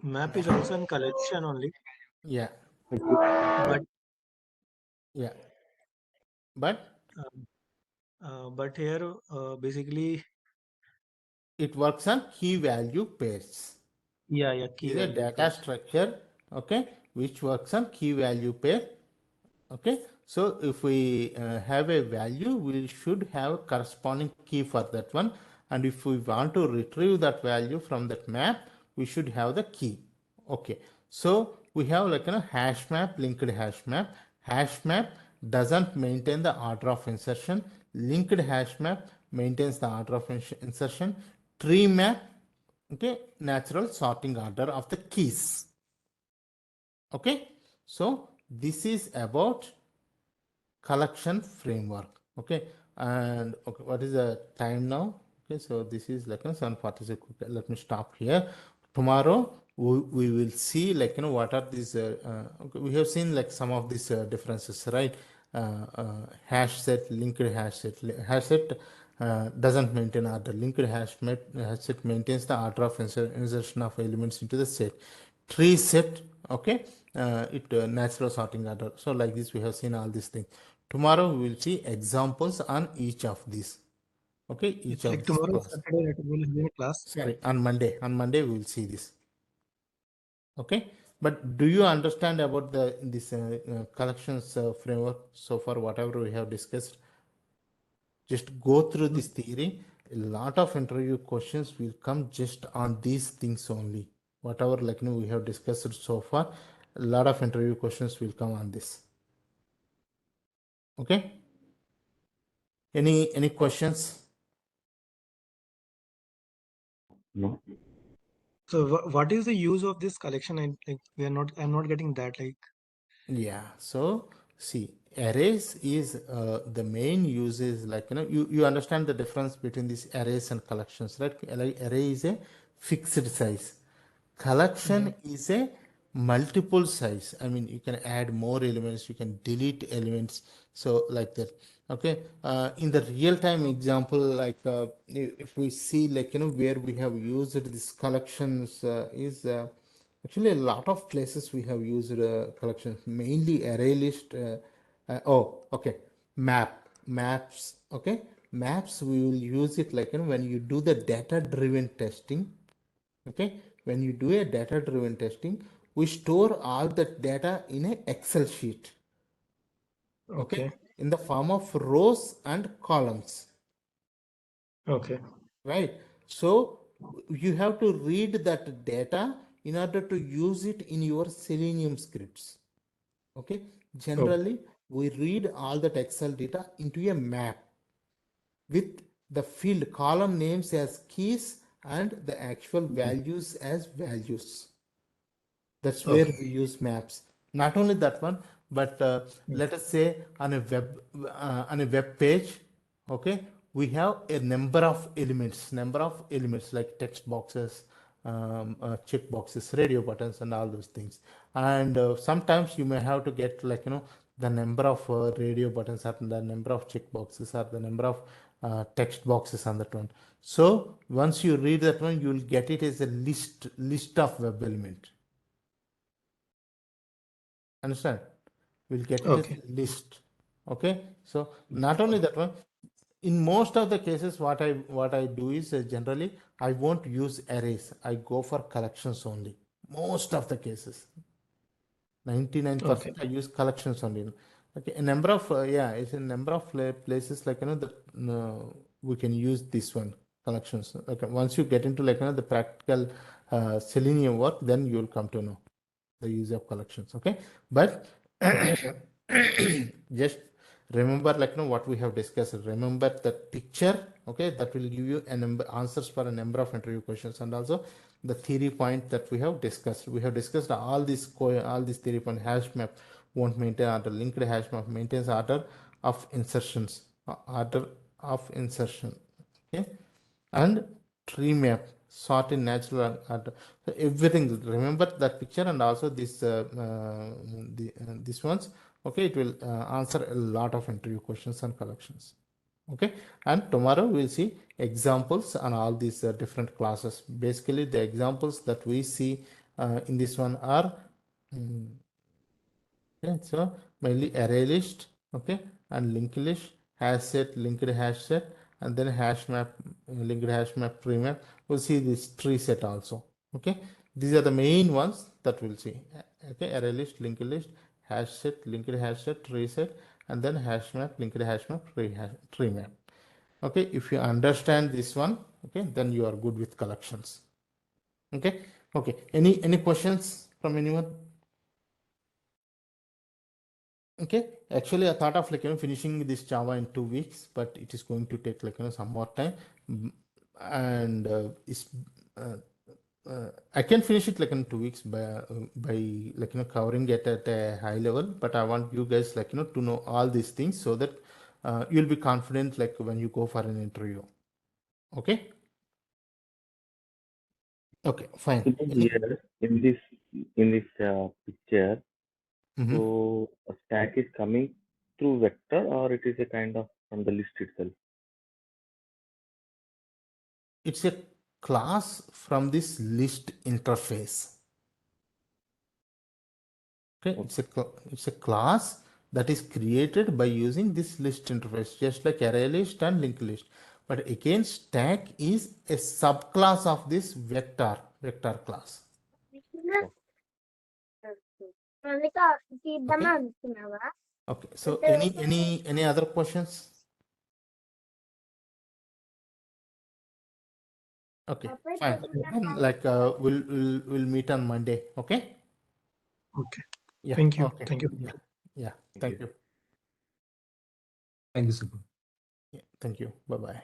Map is also a collection only, Yeah. but Yeah. But here basically, it works on key value pairs. yeah, It key is a value data pairs. structure, okay, which works on key value pair. Okay, so if we have a value, we should have a corresponding key for that one. And if we want to retrieve that value from that map, we should have the key. Okay, so we have like hash map, linked hash map. Hash map doesn't maintain the order of insertion. Linked hash map maintains the order of insertion. Tree map, okay, natural sorting order of the keys. Okay, so this is about collection framework. Okay, and okay, what is the time now? Okay, so this is like 7:46. Let me stop here. Tomorrow we will see like what are these okay, we have seen like some of these differences, right? Hash set, linked hash set doesn't maintain order. Linked hash set maintains the order of insertion of elements into the set. Tree set, okay, it natural sorting order. So like this we have seen all these things. Tomorrow we will see examples on each of these. Okay, each It's of like these tomorrow class. Saturday it will be a class. Sorry, on Monday. On Monday we will see this. Okay, but do you understand about the this collections framework so far? Whatever we have discussed, just go through this theory. A lot of interview questions will come just on these things only. Whatever like we have discussed so far, a lot of interview questions will come on this. Okay. Any questions? No. So what is the use of this collection? I'm not getting that. Like, Yeah. So See, arrays is the main use is like, you understand the difference between these arrays and collections, right? Like array is a fixed size. Collection is a multiple size. I mean, you can add more elements, you can delete elements. So like that. Okay. In the real time example, like if we see like, where we have used this collections is actually a lot of places we have used collections, mainly array list. Oh, okay. Maps. Okay. Maps, we will use it like, when you do the data driven testing. Okay, when you do a data driven testing, we store all the data in a Excel sheet. Okay, Okay. in the form of rows and columns. Okay. Right. So you have to read that data in order to use it in your Selenium scripts. Okay, generally we read all that Excel data into a map with the field column names as keys and the actual values as values. That's where Okay. we use maps. Not only that one, but let us say on a web page, okay, we have a number of elements like text boxes, check boxes, radio buttons, and all those things. And sometimes you may have to get like, the number of radio buttons or the number of check boxes or the number of text boxes on that one. So once you read that one, you will get it as a list of web element. Understand? We'll get it as Okay. a list. Okay. So not only that one, in most of the cases, what I do is generally I won't use arrays. I go for collections only. Most of the cases, 99% Okay. I use collections only. Okay, a number of it's a number of places like that we can use this one collections. Okay, once you get into like the practical Selenium work, then you will come to know the use of collections. Okay, but just remember like what we have discussed. Remember that picture. Okay, that will give you a number answers for a number of interview questions, and also the theory point that we have discussed. We have discussed all these theory point. Hash map won't maintain order. Linked hash map maintains order of insertions. Order of insertion. Okay, and tree map sort in natural order. So everything, remember that picture, and also this ones. Okay, it will answer a lot of interview questions and collections. Okay, and tomorrow we'll see examples on all these different classes. Basically the examples that we see in this one are okay, so mainly array list, okay, and linked list, hash set, linked hash set, and then hash map, linked hash map, tree map. We'll see this tree set also. Okay, these are the main ones that we'll see. Okay, array list, linked list, hash set, linked hash set, tree set, and then hash map, linked hash map, tree map. Okay, if you understand this one, okay, then you are good with collections. Okay, okay. Any questions from anyone? Okay, actually, I thought of like finishing this Java in 2 weeks, but it is going to take like some more time, and it's I can finish it like in 2 weeks by like covering it at a high level. But I want you guys like to know all these things so that you'll be confident like when you go for an interview. Okay. Okay. Fine. Suppose here in this picture, Mhm. so a stack is coming through vector or it is a kind of from the list itself. It's a class from this list interface. Okay, Okay. it's a class that is created by using this list interface, just like array list and linked list. But again, stack is a subclass of this vector class. Okay. Okay. So any other questions? Okay, fine. Then like we'll meet on Monday. Okay. Okay. Yeah. Thank you. Okay. Thank you. Yeah. Yeah. Thank Thank you. you. Thank you, Subbu. Yeah. Thank you. Bye bye.